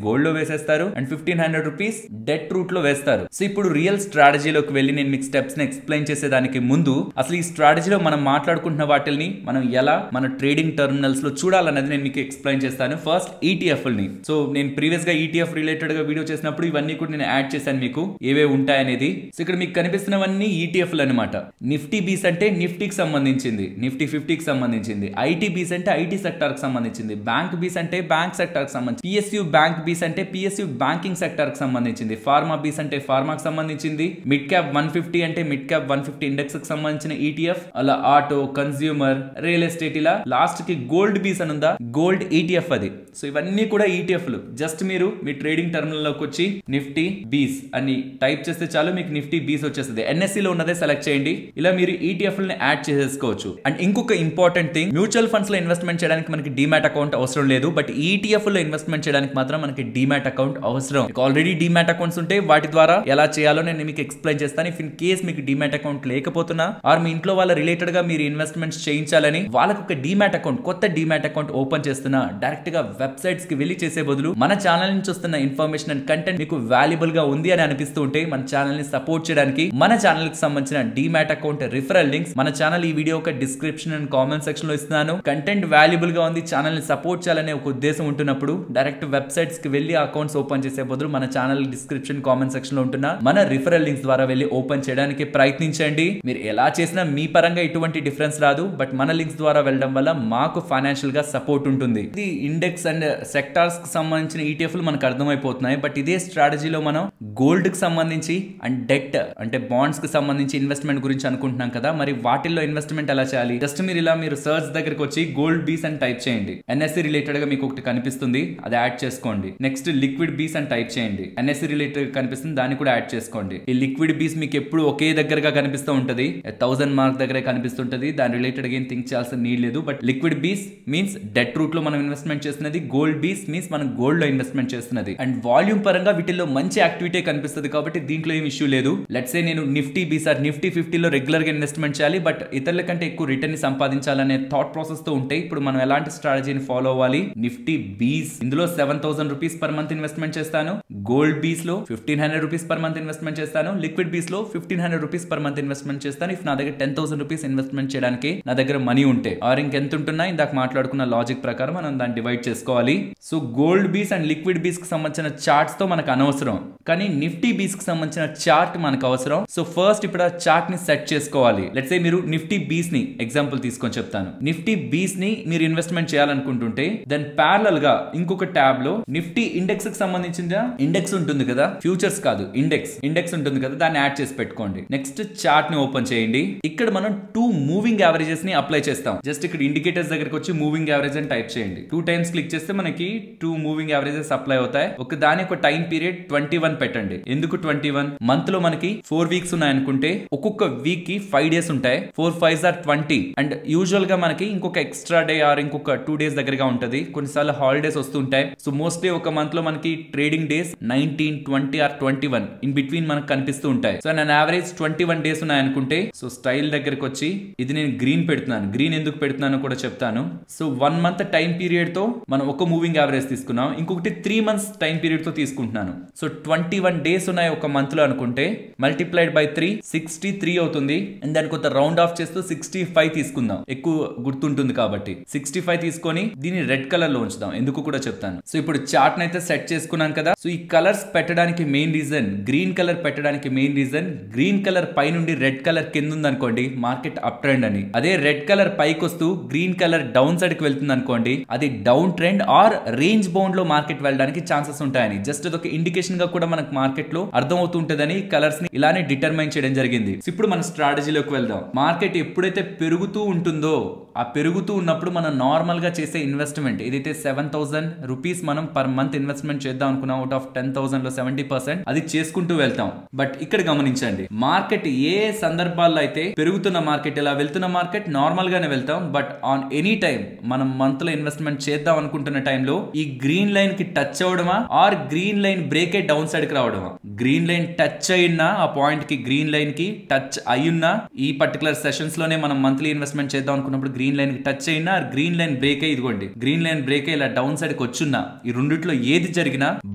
గోల్డ్ లో వేసేస్తారు. అండ్ 1,500 రూపీస్ డెట్ రూట్ లో వేస్తారు. సో ఇప్పుడు రియల్ స్ట్రాటజీలోకి వెళ్ళి నేను మీకు స్టెప్స్ ని ఎక్స్ప్లెయిన్ చేసేదానికి ముందు అసలు ఈ స్ట్రాటజీలో మనం మాట్లాడుకుంటున్న వాటిని మనం ఎలా మన ట్రేడింగ్ టర్మినల్స్ లో చూడాలన్నది నేను మీకు ఎక్స్ప్లెయిన్ చేస్తాను. ఫస్ట్ ETFలని. సో నేను ప్రీవియస్ గా ETF రిలేటెడ్ గా వీడియో చేసినప్పుడు ఇవన్నీ కూడా నేను యాడ్ చేశాను మీకు ఏవే ఉంటాయనేది. సో ఇక్కడ మీకు కనిపిస్తున్నవన్నీ ETFలు అనమాట. నిఫ్టీ బీస్ అంటే నిఫ్టీకి సంబంధించింది, నిఫ్టీ 50కి సంబంధించింది. IT బీస్ అంటే IT సెక్టార్ కి సంబంధించింది. బ్యాంక్ బీస్ అంటే బ్యాంక్ సెక్టార్ కి సంబంధించింది. PSU బ్యాంక్ బీస్ అంటే PSU బ్యాంకింగ్ సెక్టార్ కి సంబంధించింది. ఫార్మా బీస్ అంటే ఫార్మాకి సంబంధించింది. మిడ్ క్యాప్ 150 అంటే మిడ్ క్యాప్ 150 ఇండెక్స్ కి సంబంధించిన ETF. అలా ఆటో, కన్స్యూమర్, రియల్ ఎస్టేట్, ఇలా లాస్ట్ కి గోల్డ్ బీస్ అని ఉందా, గోల్డ్ ETF అది. సో ఇవన్నీ కూడా ETFలు. జస్ట్ మీరు మీ ట్రేడింగ్ టర్మినల్ లోకి వచ్చి నిఫ్టీ బీస్ అని టైప్ చేస్తే చాలు మీకు నిఫ్టీ బీస్ వచ్చేస్తుంది. NSE లో ఉన్నదే సెలెక్ట్ చేయండి. ఇలా మీరు ETFలని యాడ్ చేసేసుకోవచ్చు. అండ్ ఇంకొక ఇంపార్టెంట్ థింగ్, మ్యూచువల్ ఫండ్స్ లో ఇన్వెస్ట్మెంట్ చేయడానికి మనకి డీమ్యాట్ అకౌంట్ అవసరం లేదు. బట్ ETF లో ఇన్వెస్ట్మెంట్ చేయడానికి మాత్రం మనకి డీమ్యాట్ అకౌంట్ అవసరం. ఆల్రెడీ డీమ్యాట్ అకౌంట్స్ ఉంటే వాటి ద్వారా ఎలా చేయాలో నేను మీకు ఎక్స్ప్లెయిన్ చేస్తాను. ఇఫ్ ఇన్ కేస్ మీకు డీమ్యాట్ అకౌంట్ లేకపోతున్నా ఆర్ మీ ఇంట్లో వాళ్ళ రిలేటెడ్ గా మీరు ఇన్వెస్ట్మెంట్స్ చేయించాలని వాళ్ళకి ఒక డీమ్యాట్ అకౌంట్, కొత్త డీమ్యాట్ అకౌంట్ ఓపెన్ చేస్తున్నా డైరెక్ట్ గా వెబ్సైట్స్ కి వెళ్ళి చేసే బదులు మన ఛానల్ నుంచి వస్తున్న ఇన్ఫర్మేషన్ అండ్ కంటెంట్ మీకు వాల్యుబుల్ గా ఉంది అని అనిపిస్తూ ఉంటే మన ఛానల్ ని సపోర్ట్ చేయడానికి మన ఛానల్ కి సంబంధించిన డీమ్యాట్ అకౌంట్ రిఫరల్ లింక్స్ మన ఛానల్ ఈ వీడియో ఒక డిస్క్రిప్షన్ అండ్ కామెంట్ సెక్షన్ లో ఇస్తున్నాను. కంటెంట్ వాల్యుబుల్ గా ఉంది, ఛానల్ ని సపోర్ట్ చేయాలనే ఒక ఉద్దేశం ఉంటున్నప్పుడు డైరెక్ట్ వెబ్సైట్స్ కి వెళ్ళి అకౌంట్స్ ఓపెన్ చేసే బదులు మన ఛానల్ డిస్క్రిప్షన్ కామెంట్ సెక్షన్ లో ఉంటున్న మన రిఫరల్ లింక్స్ ద్వారా వెళ్ళి ఓపెన్ చేయడానికి ప్రయత్నించండి. మీరు ఎలా చేసినా మీ పరంగా ఎటువంటి డిఫరెన్స్ రాదు. బట్ మన లింక్స్ ద్వారా వెళ్ళడం వల్ల మాకు ఫైనాన్షియల్ గా సపోర్ట్ ఉంటుంది. ఇది ఇండెక్స్ అండ్ సెక్టార్స్ కి సంబంధించిన ETFలు మనకు అర్థమైపోతున్నాయి. బట్ ఇదే స్ట్రాటజీలో మనం గోల్డ్ కి సంబంధించి అండ్ డెట్ అంటే బాండ్స్ కి సంబంధించి ఇన్వెస్ట్మెంట్ గురించి అనుకుంటున్నాం కదా, మరి వాటిల్లో ఇన్వెస్ట్మెంట్ ఎలా చేయాలి? జస్ట్ మీరు సర్చ్ దగ్గరికి వచ్చి గోల్డ్ బీస్ అని టైప్ చేయండి. ఎన్ఎస్సి రిలేటెడ్ గా మీకు ఒకటి కనిపిస్తుంది, అది యాడ్ చేసుకోండి. నెక్స్ట్ లిక్విడ్ బీస్ అని టైప్ చేయండి, ఎన్ఎస్సి రిలేటెడ్ కనిపిస్తుంది, దాన్ని కూడా యాడ్ చేసుకోండి. ఈ లిక్విడ్ బీస్ మీకు ఎప్పుడు ఒకే దగ్గరగా కనిపిస్తూ ఉంటది, 1000 మార్క్ దగ్గరే కనిపిస్తుంటది, దాని రిలేటెడ్ ఏం థింక్ చేయాల్సిన నీడ్ లేదు. బట్ లిక్విడ్ బీస్ మీన్స్ డెట్ రూట్ లో మనం ఇన్వెస్ట్మెంట్ చేస్తున్నది, గోల్డ్ బీస్ మీన్స్ మనం గోల్డ్ లో ఇన్వెస్ట్మెంట్ చేస్తున్నది. అండ్ వాల్యూమ్ పరంగా వీటిల్లో మంచి యాక్టివిటీ కనిపిస్తుంది కాబట్టి దీంట్లో ఏం ఇష్యూ లేదు. లెట్స్ సే నేను నిఫ్టీ బీస్ ఆర్ నిఫ్టీ 50 లో రెగ్యులర్ గా ఇన్వెస్ట్మెంట్ చేయాలి, బట్ ఇతరుల కంటే ఎక్కువ రిటర్న్ ని సంపాదించాలనే థాట్ ప్రాసెస్ తో ఉంటే ఇప్పుడు మనం ఎలాంటి స్ట్రాటజీని ఫాలో అవ్వాలి? నిఫ్టీ బీస్ ఇందులో 7000 రూపీస్ పర్ మంత్ ఇన్వెస్ట్మెంట్ చేస్తాను, గోల్డ్ బీస్ లో 1500 రూపీస్ పర్ మంత్ ఇన్వెస్ట్మెంట్ చేస్తాను, లిక్విడ్ బీస్ లో 1500 రూపీస్ పర్ మంత్ ఇన్వెస్ట్మెంట్ చేస్తాను. ఇఫ్ నా దగ్గర 10,000 రూపీస్ ఇన్వెస్ట్మెంట్ చేయడానికి నా దగ్గర మనీ ఉంటే, ఆర్ ఇంకెంత ఉంటున్నా ఇందాక మాట్లాడుకున్న లాజిక్ ప్రకారం మనం దాన్ని డివైడ్ చేసుకోవాలి. So gold bees and liquid బీస్ కి సంబంధించిన చార్ట్స్ తో మనకు అనవసరం, కానీ నిఫ్టీ బీస్ కి సంబంధించిన చార్ట్ మనకు అవసరం. సో ఫస్ట్ ఇప్పుడు ఆ చార్ట్ ని సెట్ చేసుకోవాలి. లెట్స్ సే మీరు నిఫ్టీ బీస్ ని ఎగ్జాంపుల్ తీసుకొని చెప్తాను. నిఫ్టీ బీస్ ని మీరు ఇన్వెస్ట్మెంట్ చేయాలనుకుంటుంటే దెన్ ప్యారలల్ గా ఇంకొక ట్యాబ్ లో నిఫ్టీ ఇండెక్స్ కి సంబంధించిన ఇండెక్స్ ఉంటుంది కదా, ఫ్యూచర్స్ కాదు ఇండెక్స్ ఉంటుంది కదా, దాన్ని యాడ్ చేసి పెట్టుకోండి. నెక్స్ట్ చార్ట్ ని ఓపెన్ చేయండి. ఇక్కడ మనం 2 మూవింగ్ యావరేజెస్ ని అప్లై చేస్తాం. జస్ట్ ఇక్కడ ఇండికేటర్స్ దగ్గరకు వచ్చి మూవింగ్ యావరేజ్ అని టైప్ చేయండి. 2 టైమ్స్ క్లిక్ చేస్తే మనకి 2 మూవింగ్ యావరేజెస్ అప్లై అవుతాయి. దాని ఒక టైం పీరియడ్ 21 పెట్టండి. ఎందుకు 21? మంత్ లో మనకి 4 వీక్స్ ఉన్నాయనుకుంటే ఒక్కొక్క వీక్ కి 5 డేస్ ఉంటాయి. 4 5s are 20. అండ్ యూజువల్ గా మనకి ఇంకొక ఎక్స్ట్రా డే ఆర్ ఇంకొక 2 డేస్ దగ్గరగా ఉంటది. కొన్నిసార్లు హాలిడేస్ వస్తుంటాయి. సో మోస్ట్లీ ఒక మంత్ లో మనకి trading days 19, 20 or 21 in between మనకు కనిపిస్తూ ఉంటాయి. సో నేను యావరేజ్ 21 డేస్ ఉన్నాయనుకుంటే, సో స్టైల్ దగ్గరకు వచ్చి ఇది నేను గ్రీన్ పెడుతున్నాను. గ్రీన్ ఎందుకు పెడుతున్నానో కూడా చెప్తాను. సో 1 మంత్ టైం పీరియడ్ తో మనం ఒక మూవింగ్ యావరేజ్ తీసుకున్నాం, ఇంకొకటి 3 మంత్స్ టైం పీరియడ్ తో తీసుకుంటున్నాను. సో 21 డేస్ ఉన్నాయి ఒక మంత్ లో అనుకుంటే, మల్టిప్లైడ్ బై 3 63 అవుతుంది. అండ్ దాని కొంత రౌండ్ ఆఫ్ చేస్తూ 65 తీసుకుందాం, ఎక్కువ గుర్తుంటుంది కాబట్టి. 65 తీసుకొని దీన్ని రెడ్ కలర్ లో ఉంచుదాం, ఎందుకు కూడా చెప్తాను. సో ఇప్పుడు చార్ట్ అయితే సెట్ చేసుకున్నాం కదా. సో ఈ కలర్స్ పెట్టడానికి మెయిన్ రీజన్, గ్రీన్ కలర్ పెట్టడానికి మెయిన్ రీజన్, గ్రీన్ కలర్ పై నుండి రెడ్ కలర్ కింద ఉంది అనుకోండి మార్కెట్ అప్ ట్రెండ్ అని. అదే రెడ్ కలర్ పైకి వస్తూ గ్రీన్ కలర్ డౌన్ సైడ్ కి వెళ్తుంది అనుకోండి, అది down trend or range bound లో మార్కెట్ వెళ్ళడానికి ఛాన్సెస్ ఉంటాయని జస్ట్ అదొక ఇండికేషన్ గా కూడా మనకు మార్కెట్ లో అర్థం అవుతుంటదని కలర్స్ ని ఇలానే డిటర్మైన్ చేయడం జరిగింది. ఇప్పుడు మన స్ట్రాటజీలోకి వెళ్దాం. మార్కెట్ ఎప్పుడైతే పెరుగుతూ ఉంటుందో, ఆ పెరుగుతూ ఉన్నప్పుడు మనం నార్మల్ గా చేసే ఇన్వెస్ట్మెంట్ ఏదైతే 7000 రూపీస్ మనం పర్ మంత్ ఇన్వెస్ట్మెంట్ చేద్దాం అనుకున్నాం, అవుట్ ఆఫ్ 10,000 లో 70% అది చేసుకుంటూ వెళ్తాం. బట్ ఇక్కడ గమనించండి, మార్కెట్ ఏ సందర్భాల్లో అయితే పెరుగుతున్న మార్కెట్, ఇలా వెళ్తున్న మార్కెట్ నార్మల్ గానే వెళ్తాం. బట్ ఆన్ ఎనీ టైం మనం మంత్ లో ఇన్వెస్ట్మెంట్ చేద్దాం అనుకుంటున్న టైంలో ఈ గ్రీన్ లైన్ కి టచ్ అవడమా ఆర్ గ్రీన్ లైన్ బ్రేక్ అయి డౌన్ సైడ్ కి రావడమా, గ్రీన్ లైన్ టచ్ అయినా ఆ పాయింట్ కి గ్రీన్ లైన్ కి టచ్ అయ్యున్నా, ఈ పర్టికులర్ సెషన్స్ లోనే మనం మంత్లీ ఇన్వెస్ట్మెంట్ చేద్దాం అనుకున్నప్పుడు గ్రీన్ లైన్ కి టచ్ అయినా, గ్రీన్ లైన్ బ్రేక్ అయ్యి ఇదిగోండి గ్రీన్ లైన్ బ్రేక్ అయ్యి ఇలా డౌన్ సైడ్ కి వచ్చున్నా, ఈ రెండిట్లో ఏది జరిగినా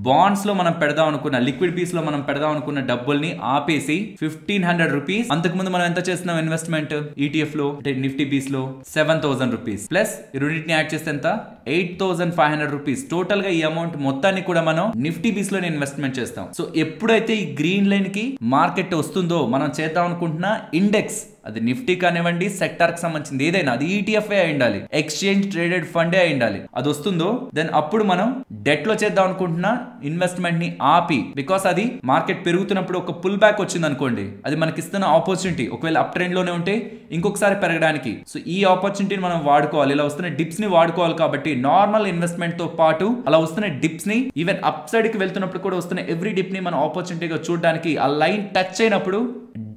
బాండ్స్ లో మనం పెడదాం అనుకున్న, లిక్విడ్ బీస్ లో మనం పెడదాం అనుకున్న డబ్బుల్ని ఆపేసి 1500 రూపీస్, అంతకు ముందు మనం ఎంత చేస్తున్నాం ఇన్వెస్ట్మెంట్ ఈటీఎఫ్ లో అంటే నిఫ్టీ బీస్ లో 7000 రూపీస్ ప్లస్ ఈ రెండింటిని యాడ్ చేస్తే ఎంత 8500 రూపీస్. టోటల్ గా ఈ అమౌంట్ మొత్తాన్ని కూడా మనం నిఫ్టీ బీస్ లో ఇన్వెస్ట్మెంట్ చేస్తాం. సో ఎప్పుడైతే ఈ గ్రీన్ లైన్ కి మార్కెట్ వస్తుందో, మనం చేద్దాం అనుకుంటున్న ఇండెక్స్, అది నిఫ్టీ కానివ్వండి, సెక్టార్ కి సంబంధించింది ఏదైనా, అది ఈటీఎఫ్ అయి ఉండాలి, ఎక్స్చేంజ్ ట్రేడెడ్ ఫండ్ అయి ఉండాలి, అది వస్తుందో దెన్ అప్పుడు మనం డెట్ లో చేద్దాం అనుకుంటున్న ఇన్వెస్ట్మెంట్ ని ఆపి, బికాస్ అది మార్కెట్ పెరుగుతున్నప్పుడు ఒక పుల్ బ్యాక్ వచ్చింది అనుకోండి, అది మనకి ఇస్తున్న ఆపర్చునిటీ, ఒకవేళ అప్ ట్రెండ్ లోనే ఉంటే ఇంకొకసారి పెరగడానికి. సో ఈ ఆపర్చునిటీని మనం వాడుకోవాలి, ఇలా వస్తున్న డిప్స్ ని వాడుకోవాలి. కాబట్టి నార్మల్ ఇన్వెస్ట్మెంట్ తో పాటు అలా వస్తున్న డిప్స్ ని, ఈవెన్ అప్ సైడ్ కి వెళ్తున్నప్పుడు కూడా వస్తున్న ఎవ్రీ డిప్ ని మనం ఆపర్చునిటీగా చూడడానికి, ఆ లైన్ టచ్ అయినప్పుడు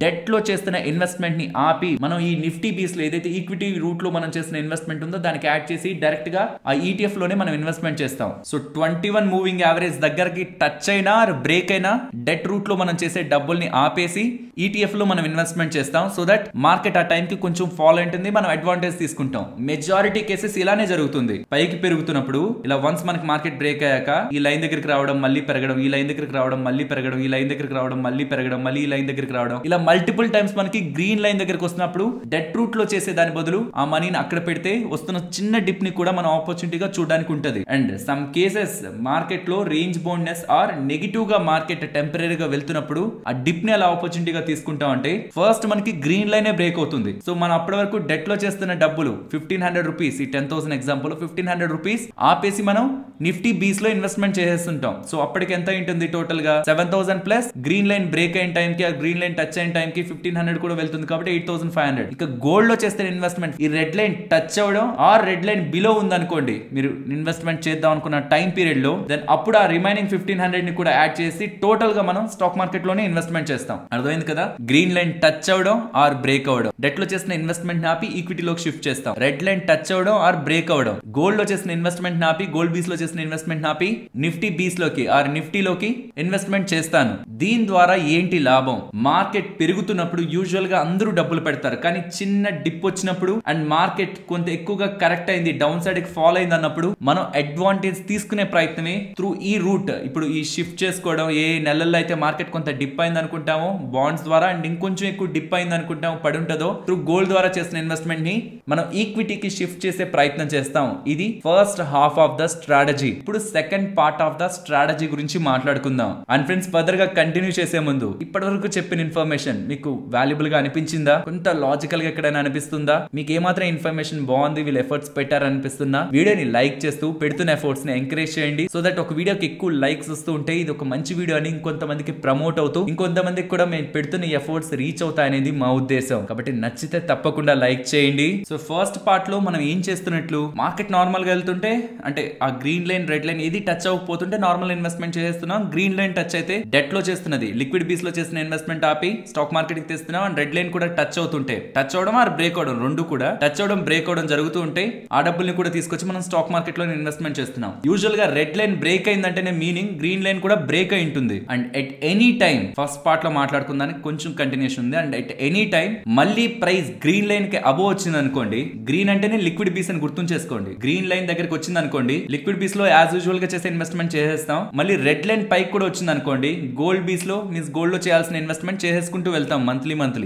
డెట్ లో చేస్తున్న ఇన్వెస్ట్మెంట్ ని ఆపి మనం ఈ నిఫ్టీ బీస్ లో ఏదైతే ఈక్విటీ రూట్ లో మనం చేసిన ఇన్వెస్ట్మెంట్ ఉందో దానికి యాడ్ చేసి డైరెక్ట్ గా ఆ ఈటీఎఫ్ లోనే మనం ఇన్వెస్ట్మెంట్ చేస్తాం. సో 21 మూవింగ్ యావరేజ్ దగ్గరకి టచ్ అయినా బ్రేక్ అయినా డెట్ రూట్ లో మనం చేసే డబ్బుల్ని ఆపేసి ఈటీఎఫ్ లో మనం ఇన్వెస్ట్మెంట్ చేస్తాం. సో దట్ మార్కెట్ ఆ టైం కి కొంచెం ఫాలో ఉంటుంది, మనం అడ్వాంటేజ్ తీసుకుంటాం. మెజారిటీ కేసెస్ ఇలానే జరుగుతుంది. పైకి పెరుగుతున్నప్పుడు ఇలా వన్స్ మనకి మార్కెట్ బ్రేక్ అయ్యాక ఈ లైన్ దగ్గరికి రావడం, మళ్ళీ పెరగడం, ఈ లైన్ దగ్గరికి రావడం, మళ్ళీ పెరగడం, ఈ లైన్ దగ్గరికి రావడం, మళ్ళీ పెరగడం, మళ్ళీ ఈ లైన్ దగ్గరికి రావడం, ఇలా మల్టిపుల్ టైమ్స్ మనకి గ్రీన్ లైన్ దగ్గరికి వస్తున్నప్పుడు డెట్ రూట్ లో చేసే దాని బదులు ఆ మనీని అక్కడ పెడితే వస్తున్న చిన్న డిప్ ని కూడా మనం ఆపర్చునిటీగా చూడడానికి ఉంటది. అండ్ సమ్ కేసెస్ మార్కెట్ లో రేంజ్ బౌండ్నెస్ ఆర్ నెగిటివ్ గా మార్కెట్ టెంపరీగా వెళ్తున్నప్పుడు ఆ డిప్ ని అలా ఆపర్చునిటీగా తీసుకుంటాం అంటే ఫస్ట్ మనకి గ్రీన్ లైనే బ్రేక్ అవుతుంది. సో మనం అప్పటి వరకు డెట్ లో చేస్తున్న డబ్బులు 1500 రూపీస్, ఈ 10,000 ఎగ్జాంపుల్ 1500 రూపీస్ ఆపేసి మనం నిఫ్టీ బీస్ లో ఇన్వెస్ట్మెంట్ చేసేస్తుంటాం. సో అప్పటికి ఎంత ఉంటుంది టోటల్ గా 7000 ప్లస్ గ్రీన్ లైన్ బ్రేక్ అయిన టైం కి, ఆ గ్రీన్ లైన్ టచ్ అయిన టైం కి 1500 కూడా వెళ్తుంది కాబట్టి 8500. ఇక గోల్డ్ లో చేస్తే ఇన్వెస్ట్మెంట్ ఈ రెడ్ లైన్ టచ్ అవ్వడం ఆర్ రెడ్ లైన్ బిలో ఉందనుకోండి, మీరు ఇన్వెస్ట్మెంట్ చేద్దాం అనుకున్న టైం పీరియడ్ లో, దెన్ అప్పుడు ఆ రిమైనింగ్ 1500 ని కూడా యాడ్ చేసి టోటల్ గా మనం స్టాక్ మార్కెట్ లోనే ఇన్వెస్ట్మెంట్ చేస్తాం. అర్థమైంది కదా? గ్రీన్ లైన్ టచ్ అవ్వడం ఆర్ బ్రేక్ అవ్వడం, డెట్ లో చేసిన ఇన్వెస్ట్మెంట్ ఆపి ఈక్విటీలోకి షిఫ్ట్ చేస్తాం. రెడ్ లైన్ టచ్ అవ్వడం ఆర్ బ్రేక్ అవ్వడం, గోల్డ్ లో చేసిన ఇన్వెస్ట్మెంట్ ఆపి గోల్డ్ బీస్ లో చేసిన ఇన్వెస్ట్మెంట్ ఆపి నిఫ్టీ బీస్ లోకి ఆర్ నిఫ్టీలోకి ఇన్వెస్ట్మెంట్ చేస్తాను. దీని ద్వారా ఏంటి లాభం? మార్కెట్ పెరుగుతున్నప్పుడు యూజువల్ గా అందరూ డబ్బులు పెడతారు, కానీ చిన్న డిప్ వచ్చినప్పుడు అండ్ మార్కెట్ కొంత ఎక్కువగా కరెక్ట్ అయింది, డౌన్ సైడ్ కి ఫాల్ అయింది అన్నప్పుడు మనం అడ్వాంటేజ్ తీసుకునే ప్రయత్నమే త్రూ ఈ రూట్. ఇప్పుడు ఈ షిఫ్ట్ చేసుకోవడం, ఏ నెలల్లో అయితే మార్కెట్ కొంత డిప్ అయింది అనుకుంటామో బాండ్స్ ద్వారా అండ్ ఇంకొంచెం ఎక్కువ డిప్ అయింది అనుకుంటామో పడి ఉంటుందో, త్రూ గోల్డ్ ద్వారా చేసిన ఇన్వెస్ట్మెంట్ ని మనం ఈక్విటీకి షిఫ్ట్ చేసే ప్రయత్నం చేస్తాం. ఇది first half of the strategy. ఇప్పుడు second part of the strategy గురించి మాట్లాడుకుందాం. అండ్ ఫ్రెండ్స్, ఫర్దర్ గా కంటిన్యూ చేసే ముందు ఇప్పటి వరకు చెప్పిన ఇన్ఫర్మేషన్ మీకు వాల్యుబుల్ గా అనిపించిందా? కొంత లాజికల్ గా ఎక్కడైనా అనిపిస్తుందా? మీకు ఏమాత్రం ఇన్ఫర్మేషన్ బాగుంది, వీళ్ళు ఎఫర్ట్స్ పెట్టారనిపిస్తుందా? వీడియోని లైక్ చేస్తూ పెడుతున్న ఎఫర్ట్స్ ని ఎంకరేజ్ చేయండి, సో దట్ ఒక వీడియోకి ఎక్కువ లైక్స్ వస్తూ ఉంటే ఇది ఒక మంచి వీడియో అని ఇంకొంతమందికి ప్రమోట్ అవుతూ ఇంకొంతమందికి కూడా మేము పెడుతున్న ఎఫర్ట్స్ రీచ్ అవుతాయనేది మా ఉద్దేశం. కాబట్టి నచ్చితే తప్పకుండా లైక్ చేయండి. సో ఫస్ట్ పార్ట్ లో మనం ఏం చేస్తున్నట్లు, మార్కెట్ నార్మల్ గా వెళ్తుంటే అంటే ఆ గ్రీన్ లైన్ రెడ్ లైన్ ఏది టచ్ అవ్వకపోతుంటే నార్మల్ ఇన్వెస్ట్మెంట్ చేస్తున్నాం. గ్రీన్ లైన్ టచ్ అయితే డెట్ లో చేస్తున్నది, లిక్విడ్ బీస్ లో చేసిన ఇన్వెస్ట్మెంట్ ఆపి స్టాక్ మార్కెట్ కి తెస్తున్నాం. అండ్ రెడ్ లైన్ కూడా టచ్ అవుతుంటే, టచ్ అవడం ఆర్ బ్రేక్ అవడం, రెండు కూడా టచ్ అవడం బ్రేక్ అవడం జరుగుతూ ఉంటే ఆ డబ్బుల్ని కూడా తీసుకొచ్చి మనం స్టాక్ మార్కెట్ లో ఇన్వెస్ట్మెంట్ చేస్తున్నాం. యూజువల్ గా రెడ్ లైన్ బ్రేక్ అయిందంటేనే మీనింగ్ గ్రీన్ లైన్ కూడా బ్రేక్ అయి ఉంటుంది. And at any time first part లో మాట్లాడుకుందానికి కొంచెం కంటిన్యూషన్ ఉంది. అండ్ ఎట్ ఎనీ టైం మళ్ళీ ప్రైస్ గ్రీన్ లైన్ కి అబోవ్ వచ్చింది అనుకోండి, గ్రీన్ అంటేనే లిక్విడ్ బీస్ అని గుర్తుంచేసుకోండి. గ్రీన్ లైన్ దగ్గరికి వచ్చింది అనుకోండి, లిక్విడ్ బీస్ లో యాజ్ యూజువల్ గా చేసే ఇన్వెస్ట్మెంట్ చేసేస్తాం. మళ్ళీ రెడ్ లైన్ పైకి కూడా వచ్చింది అనుకోండి, గోల్డ్ బీస్ లో మీన్స్ గోల్డ్ లో చేయాల్సిన ఇన్వెస్ట్మెంట్ చేసేసుకుంటూ వెళ్తాం మంత్లీ.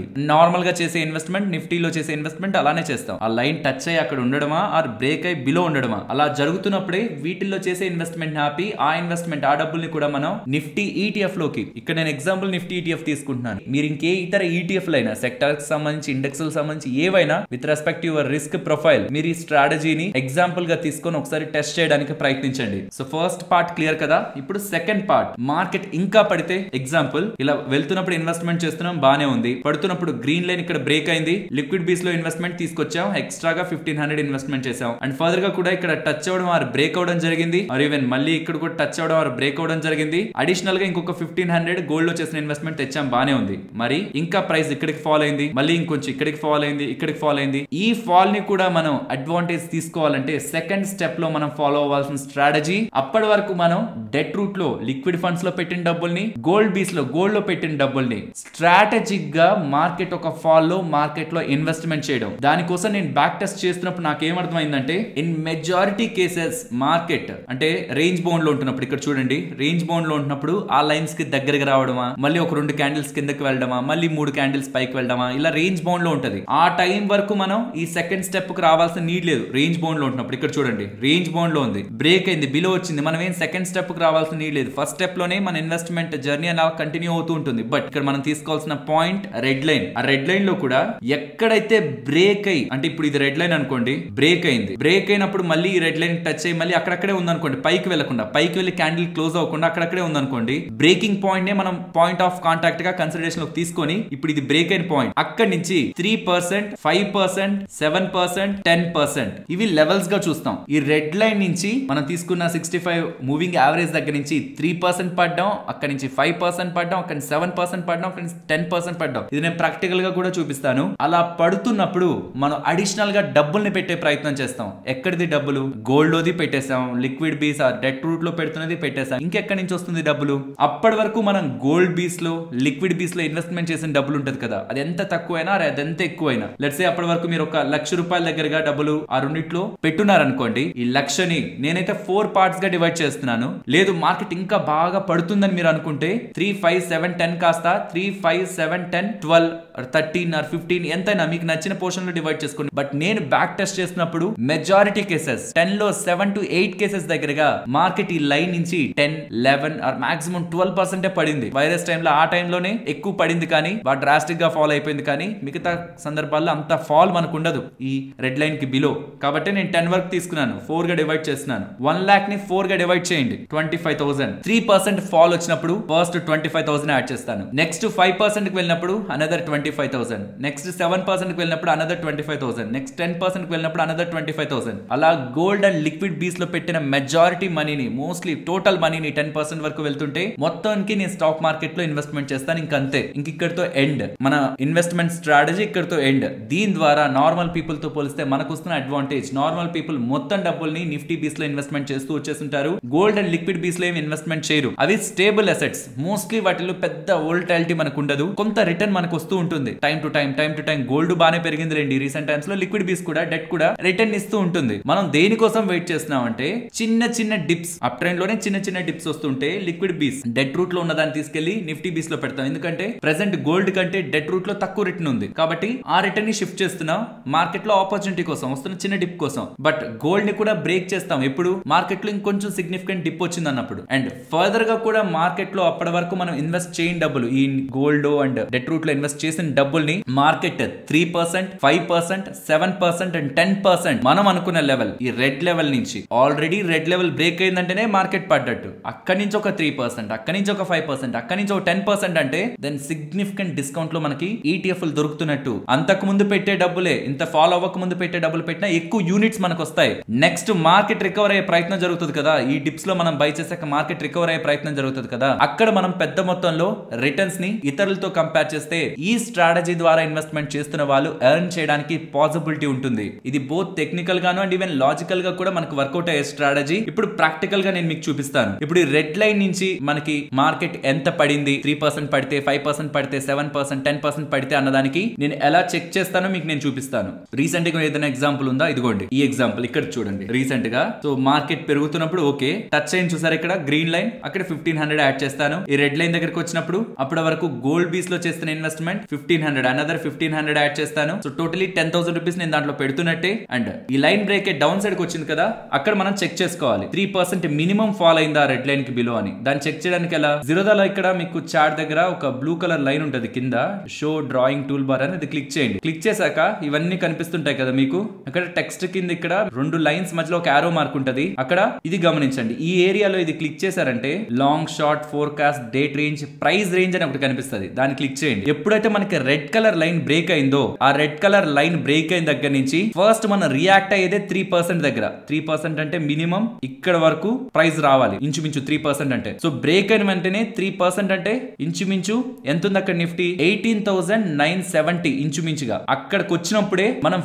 నార్మల్ గా చేసే ఇన్వెస్ట్మెంట్, నిఫ్టీలో చేసే ఇన్వెస్ట్మెంట్ అలానే చేస్తాం. ఆ లైన్ టచ్ అయ్యి అక్కడ ఉండడమా ఆర్ బ్రేక్ అయ్యి బిలో ఉండడమా, అలా జరుగుతున్నప్పుడే వీటిల్లో చేసే ఇన్వెస్ట్మెంట్ ఆపి ఆ ఇన్వెస్ట్మెంట్ ఆ డబ్బుల్ని కూడా మనం నిఫ్టీ ఈటీఎఫ్ లోకి, ఇక్కడ నేను ఎగ్జాంపుల్ నిఫ్టీ ఈటీఎఫ్ తీసుకుంటున్నాను, మీరు ఇంకే ఇతర ఈటీఎఫ్ లైనా సెక్టర్ కి సంబంధించి ఇండెక్స్ సంబంధించి ఏవైనా with respect your risk profile మీరు ఈ స్ట్రాటజీని ఎగ్జాంపుల్ గా తీసుకొని ఒకసారి టెస్ట్ చేయడానికి ప్రయత్నించండి. సో ఫస్ట్ పార్ట్ క్లియర్ కదా? ఇప్పుడు సెకండ్ పార్ట్, మార్కెట్ ఇంకా పడితే ఎగ్జాంపుల్ ఇలా వెళ్తున్నప్పుడు ఇన్వెస్ట్మెంట్ చేస్తున్నాం, బానే ఉంది, పడుతున్నప్పుడు గ్రీన్ లైన్ ఇక్కడ బ్రేక్ అయింది, లిక్విడ్ బీస్ లో ఇన్వెస్ట్మెంట్ తీసుకొచ్చాం, ఎక్స్ట్రాగా 1500 ఇన్వెస్ట్మెంట్ చేసాం. అండ్ ఫర్దర్ గా కూడా ఇక్కడ టచ్ అవడం ఆర్ బ్రేక్ అవడం జరిగింది, ఆర్ ఈవెన్ మళ్ళీ ఇక్కడ కూడా టచ్ అవడం ఆర్ బ్రేక్ అవడం జరిగింది. అడిషనల్ గా ఇంకొక 1500 గోల్డ్ లో చేసిన ఇన్వెస్ట్మెంట్ తెచ్చాం, బానే ఉంది. మరి ఇంకా ప్రైస్ ఇక్కడికి ఫాల్ అయింది, మళ్ళీ ఇంకొంచెం ఇక్కడికి ఫాల్ అయింది, ఇక్కడికి ఫాల్ అయింది. ఈ ఫాల్ ని కూడా మనం అడ్వాంటేజ్ తీసుకోవాలంటే సెకండ్ స్టెప్ లో మనం ఫాలో అవ్వాల్సిన స్ట్రాటజీ, అప్పటి వరకు మనం డెట్ రూట్ లో లిక్విడ్ ఫండ్స్ లో పెట్టిన డబ్బుల్ని, గోల్డ్ బీస్ లో గోల్డ్ లో పెట్టిన డబ్బుల్ని స్ట్రాటజిక్ గా మార్కెట్ ఒక ఫాల్ లో మార్కెట్ లో ఇన్వెస్ట్మెంట్ చేయడం. దానికోసం నేను బ్యాక్ టెస్ట్ చేస్తున్నప్పుడు నాకు ఏమర్థమైందంటే, ఇన్ మెజారిటీ కేసెస్ మార్కెట్ అంటే రేంజ్ బౌండ్ లో ఉంటున్నప్పుడు, ఇక్కడ చూడండి రేంజ్ బౌండ్ లో ఉంటున్నప్పుడు ఆ లైన్స్ కి దగ్గరగా రావడమా, మళ్ళీ ఒక 2 క్యాండిల్స్ కిందకి వెళ్ళడమా, మళ్ళీ 3 క్యాండిల్స్ పైకి వెళ్ళడమా, ఇలా రేంజ్ బౌండ్ లో ఉంటది. ఆ టైం వరకు మనం ఈ సెకండ్ స్టెప్ కి రావాల్సిన నీడ్ లేదు. రేంజ్ బౌండ్ లో ఉంటున్నప్పుడు ఇక్కడ చూడండి రేంజ్ బౌండ్ లో ఉంది, బ్రేక్ అయింది, బిలో వచ్చింది, మనం ఏం సెకండ్ స్టెప్ కి రావాల్సిన నీడ్ లేదు. ఫస్ట్ స్టెప్ లోనే మన ఇన్వెస్ట్మెంట్ జర్నీ అలా కంటిన్యూ అవుతూ ఉంటుంది. బట్ ఇక్కడ మనం తీసుకోవాల్సిన పాయింట్ రెడ్ లైన్. ఆ రెడ్ లైన్ లో కూడా ఎక్కడైతే బ్రేక్ అయ్యి, అంటే ఇప్పుడు ఇది రెడ్ లైన్ అనుకోండి, బ్రేక్ అయింది, బ్రేక్ అయినప్పుడు మళ్ళీ ఈ రెడ్ లైన్ టచ్ అయ్యి మళ్ళీ అక్కడక్కడే ఉందనుకోండి, పైకి వెళ్లకుండా, పైకి వెళ్ళి క్యాండిల్ క్లోజ్ అవ్వకుండా అక్కడక్కడే ఉందనుకోండి, బ్రేకింగ్ పాయింట్ నే మనం పాయింట్ ఆఫ్ కాంటాక్ట్ గా కన్సిడరేషన్ లోకి తీసుకొని ఇప్పుడు ఇది బ్రేక్ అయిన పాయింట్, అక్కడి నుంచి 3%, 5%, 7%, 10% ఇవి లెవెల్స్ గా చూస్తాం. ఈ రెడ్ లైన్ నుంచి మనం తీసుకున్న 65 మూవింగ్ యావరేజ్ దగ్గర నుంచి 3% పడ్డాం, అక్కడి నుంచి 5% పడ్డాం, అక్కడి నుంచి 7% పడ్డాం, అక్కడి నుంచి 10% పడ్డాం. ఇది నేను ప్రాక్టికల్ గా కూడా చూపిస్తాను. అలా పడుతున్నప్పుడు మనం అడిషనల్ గా డబ్బుల్ని పెట్టే ప్రయత్నం చేస్తాం. ఎక్కడిది డబ్బులు? గోల్డ్ లోది పెట్టేసాం, లిక్విడ్ బీస్ ఆ డెట్ రూట్ లో పెడుతున్నది పెట్టేసాం, ఇంకెక్కడి నుంచి వస్తుంది డబ్బులు? అప్పటి వరకు మనం గోల్డ్ బీస్ లో లిక్విడ్ బీస్ లో ఇన్వెస్ట్మెంట్ చేసిన డబ్బులు ఉంటది కదా, అది ఎంత తక్కువైనా అదెంత ఎక్కువైనా, లెట్స్ సే అప్పటి వరకు మీరు 1,00,000 రూపాయల దగ్గరగా డబ్బులు ఆ రెండిట్లో పెట్టున్నారనుకోండి, ఈ 1,00,000ని నేనైతే 4 పార్ట్స్ గా డివైడ్ చేస్తున్నాను. లేదు మార్కెట్ ఇంకా బాగా పడుతుందని మీరు అనుకుంటే 3, 5, 7, 10 కాస్త 3, 5, 7, 10, 12 13 ఆర్ 15 ఎంతైనా మీకు నచ్చిన పోర్షన్ లో డివైడ్ చేసుకోండి. బట్ నేను బ్యాక్ టెస్ట్ చేసినప్పుడు మెజారిటీ కేసెస్ 10 లో 7 to 8 కేసెస్ దగ్గరగా మార్కెట్ ఈ లైన్ నుంచి 10, 11 ఆర్ మాక్సిమం 12% పడింది. వైరస్ టైంలో ఆ టైంలోనే ఎక్కువ పడింది, కానీ బాగా డ్రాస్టిక్ గా ఫాల్ అయిపోయింది. కానీ మిగతా సందర్భాల్లో అంత ఫాల్ మనకు ఉండదు ఈ రెడ్ లైన్ కి బిలో. కాబట్టి నేను 10 వరకు తీసుకున్నాను, 4 గా డివైడ్ చేస్తున్నాను. 1 lakh ని 4 గా డివైడ్ చేయండి, 25,000. 3% ఫాల్ వచ్చినప్పుడు ఫస్ట్ 25,000 యాడ్ చేస్తాను. నెక్స్ట్ 5% కి వెళ్ళినప్పుడు అనదర్ 25,000. నెక్స్ట్ 7% కి వెళ్ళినప్పుడు అనదర్ 25,000. నెక్స్ట్ 10% కి వెళ్ళినప్పుడు అనదర్ 25,000. అలా గోల్డ్ అండ్ లిక్విడ్ బీస్ లో పెట్టిన మెజారిటీ మనీని, మోస్ట్లీ టోటల్ మనీని 10% వరకు వెళ్తుంటే మొత్తానికి నేను స్టాక్ మార్కెట్ లో ఇన్వెస్ట్మెంట్ చేస్తాను. ఇంకంతే, ఇక్కడితో ఎండ్. మన ఇన్వెస్ట్మెంట్ స్ట్రాటజీ ఇక్కడితో ఎండ్. దీని ద్వారా నార్మల్ పీపుల్ తో పోలిస్తే మనకు వస్తున్న అడ్వాంటేజ్, నార్మల్ పీపుల్ మొత్తం డబ్బుల్ని నిఫ్టీ బీస్ లో ఇన్వెస్ట్మెంట్ చేస్తూ వచ్చేస్తుంటారు. గోల్డ్ అండ్ లిక్విడ్ బీస్ లో ఏమి ఇన్వెస్ట్మెంట్ చేయరు. అవి స్టేబుల్ అసెట్స్. మోస్ట్లీ వాటిలో పెద్ద వోల్టాలిటీ మనకు ఉండదు, కొంత రిటర్న్ మనకు వస్తూ ఉంటుంది టైం టు టైం. గోల్డ్ బాగానే పెరిగింది రండి రీసెంట్ టైమ్స్ లో. లిక్విడ్ బీస్ కూడా, డెట్ కూడా రిటర్న్ ఇస్తూ ఉంటుంది. మనం దేనికోసం వెయిట్ చేస్తున్నాం అంటే చిన్న డిప్స్, అప్ ట్రెండ్ లోనే చిన్న డిప్స్ వస్తుంటే లిక్విడ్ బీస్ డెట్ రూట్ లో ఉన్న దాన్ని తీసుకెళ్లి నిఫ్టీ బీస్ లో పెడతాం. ఎందుకంటే ప్రెసెంట్ గోల్డ్ కంటే డెట్ రూట్ లో తక్కువ రిటర్న్ ఉంది, కాబట్టి ఆ రిటర్న్ ని షిఫ్ట్ చేస్తున్నాం మార్కెట్ లో ఆపర్చునిటీ కోసం, వస్తున్న చిన్న డిప్ కోసం. బట్ గోల్డ్ ని కూడా బ్రేక్ చేస్తాం ఎప్పుడు మార్కెట్ లో ఇంకొంచెం సిగ్నిఫికెంట్ డిప్ వచ్చింది అన్నప్పుడు. అండ్ ఫర్దర్ గా కూడా మార్కెట్ లో అప్పటి వరకు మనం ఇన్వెస్ట్ చేయని డబ్బులు, ఈ గోల్డ్ అండ్ డెట్ రూట్ లో ఇన్వెస్ట్ చేసిన డబ్బుల్ని మార్కెట్ 3%, 5%, 7% అండ్ 10% మనం అనుకున్న లెవెల్, ఈ రెడ్ లెవెల్ నుంచి ఆల్రెడీ రెడ్ లెవెల్ బ్రేక్ అయిందంటేనే మార్కెట్ పడ్డట్టు. అక్కడి నుంచి ఒక 3%, అక్కడి నుంచి ఒక 5%, అక్కడి నుంచి ఒక 10% అంటే దెన్ సిగ్నిఫికెంట్ డిస్కౌంట్ లో మనకి ఈటీఎఫ్లు దొరుకుతున్నట్టు. అంతకు ముందు పెట్టే డబ్బులే, ఇంత ఫాలో అవ్వక ముందు పెట్టే డబ్బులు పెట్టినా ఎక్కువ యూనిట్స్ మనకు వస్తాయి. నెక్స్ట్ మార్కెట్ రికవర్ అయ్యే ప్రయత్నం జరుగుతుంది కదా, ఈ డిప్స్ లో మనం బై చేసాక మార్కెట్ రికవర్ అయ్యే ప్రయత్నం జరుగుతుంది కదా, అక్కడ మనం పెద్ద మొత్తంలో రిటర్న్స్ ని ఇతరులతో కంపేర్ చేస్తే ఈ స్ట్రాటజీ ద్వారా ఇన్వెస్ట్మెంట్ చేస్తున్న వాళ్ళు ఎర్న్ చేయడానికి పాసిబిలిటీ ఉంటుంది. ఇది బోత్ టెక్నికల్ గాను అండ్ ఈవెన్ లాజికల్ గా కూడా మనకు వర్కౌట్ అయ్యే స్ట్రాటజీ. ఇప్పుడు ప్రాక్టికల్ గా నేను మీకు చూపిస్తాను. ఇప్పుడు ఈ రెడ్ లైన్ నుంచి మనకి మార్కెట్ ఎంత పడింది, 3% పడితే, 5% పడితే, 7%, 10% పడితే అన్నదానికి నేను ఎలా చెక్ చేస్తానో మీకు నేను చూపిస్తాను. రీసెంట్ గా ఏదైనా ఎగ్జాంపుల్ ఉందా? ఇదిగోండి ఈ ఎగ్జాంపుల్ ఇక్కడ చూడండి. రీసెంట్ గా సో మార్కెట్ పెరుగుతున్నప్పుడు ఓకే, టచ్ అయింది చూసారు ఇక్కడ గ్రీన్ లైన్, అక్కడ 1500 యాడ్ చేస్తాను. ఈ రెడ్ లైన్ దగ్గరకు వచ్చినప్పుడు అప్పటి వరకు గోల్డ్ బీస్ లో చేస్తున్న ఇన్వెస్ట్మెంట్ 1500, అనదర్ 1500 యాడ్ చేస్తాను. సో టోటలీ 10,000 రూపీస్ నేను దాంట్లో పెడుతున్నట్టే. అండ్ ఈ లైన్ బ్రేక్ డౌన్ సైడ్ కి వచ్చింది కదా, అక్కడ మనం చెక్ చేసుకోవాలి 3% మినిమం ఫాల్ అయిందా రెడ్ లైన్ కి బిలో అని. దాన్ని చెక్ చేయడానికి ఎలా, జీరోదాలో ఇక్కడ మీకు చార్ట్ దగ్గర ఒక బ్లూ కలర్ లైన్ ఉంటుంది కింద, షో డ్రాయింగ్ టూల్ బార్ అని, అది క్లిక్ చేయండి. క్లిక్ చేశాక ఇవన్నీ కనిపిస్తుంటాయి కదా మీకు. అక్కడ టెక్స్ట్ కింద ఇక్కడ 2 లైన్స్ మధ్యలో ఒక ఆరో మార్క్ ఉంటది, అక్కడ ఇది గమనించండి. ఈ ఏరియాలో ఇది క్లిక్ చేశారంటే long, short, forecast, date range, price range అని ఒకటి కనిపిస్తుంది, దాన్ని క్లిక్ చేయండి. ఎప్పుడైతే మనకి రెడ్ కలర్ లైన్ బ్రేక్ అయిందో, ఆ రెడ్ కలర్ లైన్ బ్రేక్ అయిన దగ్గర నుంచి ఫస్ట్ మనం రియాక్ట్ అయ్యేదే 3% దగ్గర. 3% అంటే మినిమం ఇక్కడ వరకు ప్రైస్ రావాలి, ఇంచుమించు 3% అంటే. సో బ్రేక్ అయిన వెంటనే 3% అంటే ఇంచుమించు ఎంత ఉంది అక్కడ నిఫ్టీ 18,970 ఇంచుమించుగా. అక్కడికి వచ్చినప్పుడే మనం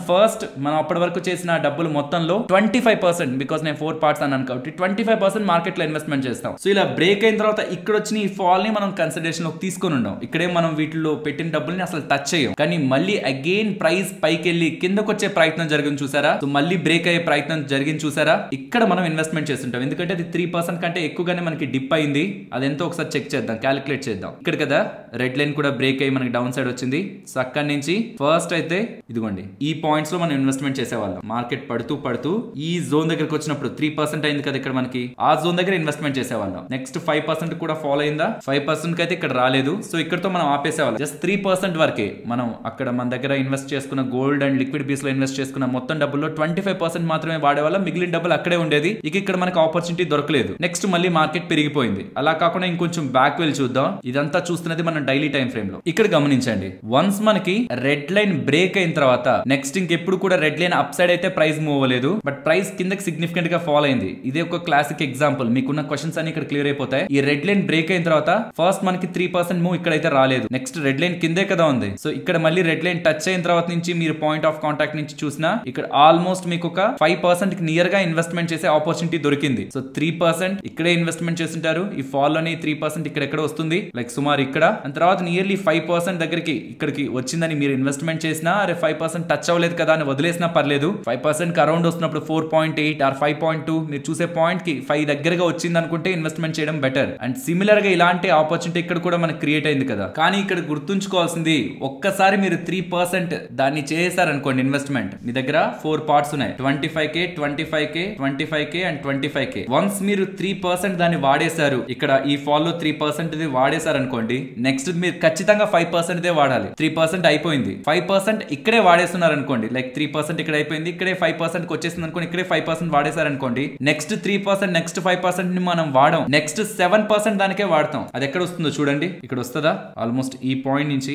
అప్పటి వరకు చేసిన డబ్బులు మొత్తంలో 25%, బికాస్ నేను 4 పార్ట్స్ అన్నాను కాబట్టి 25% మార్కెట్ లో ఇన్వెస్ట్మెంట్ చేస్తాం. సో ఇలా బ్రేక్ అయిన తర్వాత ఇక్కడ వచ్చిన ఈ ఫాల్ ని మనం కన్సిడరేషన్ లోకి తీసుకొని ఉండం. ఇక్కడే మనం వీటిలో పెట్టిన డబ్బుల్ని అసలు టచ్ చేయం. కానీ మళ్ళీ అగైన్ ప్రైస్ పైకి వెళ్ళి కిందకు వచ్చే ప్రయత్నం జరిగింది చూసారా, సో మళ్ళీ బ్రేక్ అయ్యే ప్రయత్నం జరిగింది చూసారా, ఇక్కడ మనం ఇన్వెస్ట్మెంట్ చేస్తుంటాం. ఎందుకంటే అది 3% కంటే ఎక్కువగానే మనకి డిప్ అయింది. అదెంతో ఒకసారి చెక్ చేద్దాం, క్యాలిక్యులేట్ చేద్దాం. ఇక్కడ కదా రెడ్ లైన్ కూడా బ్రేక్ అయ్యి మనకి డౌన్ సైడ్ వచ్చింది. సో అక్కడి నుంచి ఫస్ట్ అయితే ఇదిగోండి ఈ పాయింట్స్ లో మనం ఇన్వెస్ట్మెంట్ చేసేవాళ్ళం. మార్కెట్ పడుతూ ఈ జోన్ దగ్గరకు వచ్చినప్పుడు 3% అయింది కదా ఇక్కడ మనకి, ఆ జోన్ దగ్గర ఇన్వెస్ట్మెంట్ చేసేవాళ్ళం. నెక్స్ట్ 5% కూడా ఫాలో అయిందా, 5% కి అయితే ఇక్కడ రాలేదు. సో ఇక్కడతో మనం ఆపేసేవాళ్ళం. జస్ట్ 3% వరకే మనం అక్కడ మన దగ్గర ఇన్వెస్ట్ చేసుకున్న గోల్డ్ అండ్ లిక్విడ్ బీస్ లో ఇన్వెస్ట్ చేసుకున్న మొత్తం డబ్బుల్లో 25% మాత్రమే వాడేవాళ్ళం. మిగిలిన డబ్బులు అక్కడే ఉండేది. ఇక్కడ మనకి ఆపర్చునిటీ దొరకలేదు. నెక్స్ట్ మళ్ళీ మార్కెట్ పెరిగిపోయింది. అలా కాకుండా ఇంకొంచెం బ్యాక్ వెళ్ళి చూద్దాం. ఇదంతా చూస్తున్నది మన డైలీ టైం ఫ్రేమ్ లో. ఇక్కడ గమనించండి, వన్స్ మనకి రెడ్ లైన్ బ్రేక్ అయిన తర్వాత నెక్స్ట్ ఇంకెప్పుడు కూడా రెడ్ లైన్ అప్ సైడ్ అయితే ప్రైస్ మూవ్ అవ్వలేదు, బట్ ప్రైస్ కిందకి సిగ్నిఫికెంట్ గా ఫాల్ అయింది. ఇదే ఒక క్లాసిక్ ఎగ్జాంపుల్. మీకున్న క్వశ్చన్స్ అన్ని ఇక్కడ క్లియర్ అయిపోతాయి. ఈ రెడ్ లైన్ బ్రేక్ అయిన తర్వాత ఫస్ట్ మనకి 3% మూవ్ ఇక్కడైతే రాలేదు. నెక్స్ట్ రెడ్ లైన్ కిందే కదా ఉంది. సో ఇక్కడ మళ్ళీ రెడ్ లైన్ టచ్ అయిన తర్వాత నుంచి మీరు పాయింట్ ఆఫ్ కాంటాక్ట్ నుంచి చూసినా ఇక్కడ ఆల్మోస్ట్ మీకు ఒక 5% కి నియర్ గా ఇన్వెస్ట్మెంట్ చేసే ఆపర్చునిటీ దొరికింది. సో 3% ఇక్కడే ఇన్వెస్ట్మెంట్ చేస్తుంటారు. ఈ ఫాల్ లోని 3% ఇక్కడ వస్తుంది, లైక్ సుమారు ఇక్కడ. అండ్ తర్వాత నియర్లీ 5% దగ్గరికి ఇక్కడికి వచ్చిందని మీరు ఇన్వెస్ట్మెంట్ చేసినా, అరే 5% టచ్ అవ్వలేదు కదా అని వదిలేసినా పర్లేదు. 5% కి అరౌండ్ వస్తున్నప్పుడు 4.8 ఆర్ 5.2 మీరు చూసే పాయింట్ కి 5 దగ్గరగా వచ్చింది అనుకుంటే ఇన్వెస్ట్మెంట్ చేయడం బెటర్. అండ్ సిమిలర్ గా ఇలాంటి ఆపర్చునిటీ ఇక్కడ కూడా మనకి క్రియేట్ అయింది కదా. కానీ ఇక్కడ గుర్తుంచుకోవాల్సింది వస్తుంది. ఒక్కసారి మీరు 3% దాన్ని చేశారనుకోండి ఇన్వెస్ట్మెంట్, మీ దగ్గర 4 పార్ట్స్ ఉన్నాయి, 25K, 25K, 25K and 25K. Once మీరు 3% దాన్ని వాడేశారు, ఇక్కడ ఈ ఫాల్లో 3% వాడేశారు అనుకోండి, నెక్స్ట్ మీరు ఖచ్చితంగా 5% వాడాలి. 3% అయిపోయింది, 5% ఇక్కడే వాడేస్తున్నారు అనుకోండి, లైక్ 3% ఇక్కడ అయిపోయింది, ఇక్కడే 5% వచ్చేసింది అనుకోండి, ఇక్కడే 5% వాడేశారు అనుకోండి, నెక్స్ట్ 3%, నెక్స్ట్ 5% ని మనం వాడం, నెక్స్ట్ 7% దానికే వాడతాం. అది ఎక్కడ వస్తుందో చూడండి, ఇక్కడ వస్తుందా, ఆల్మోస్ట్ ఈ పాయింట్ నుంచి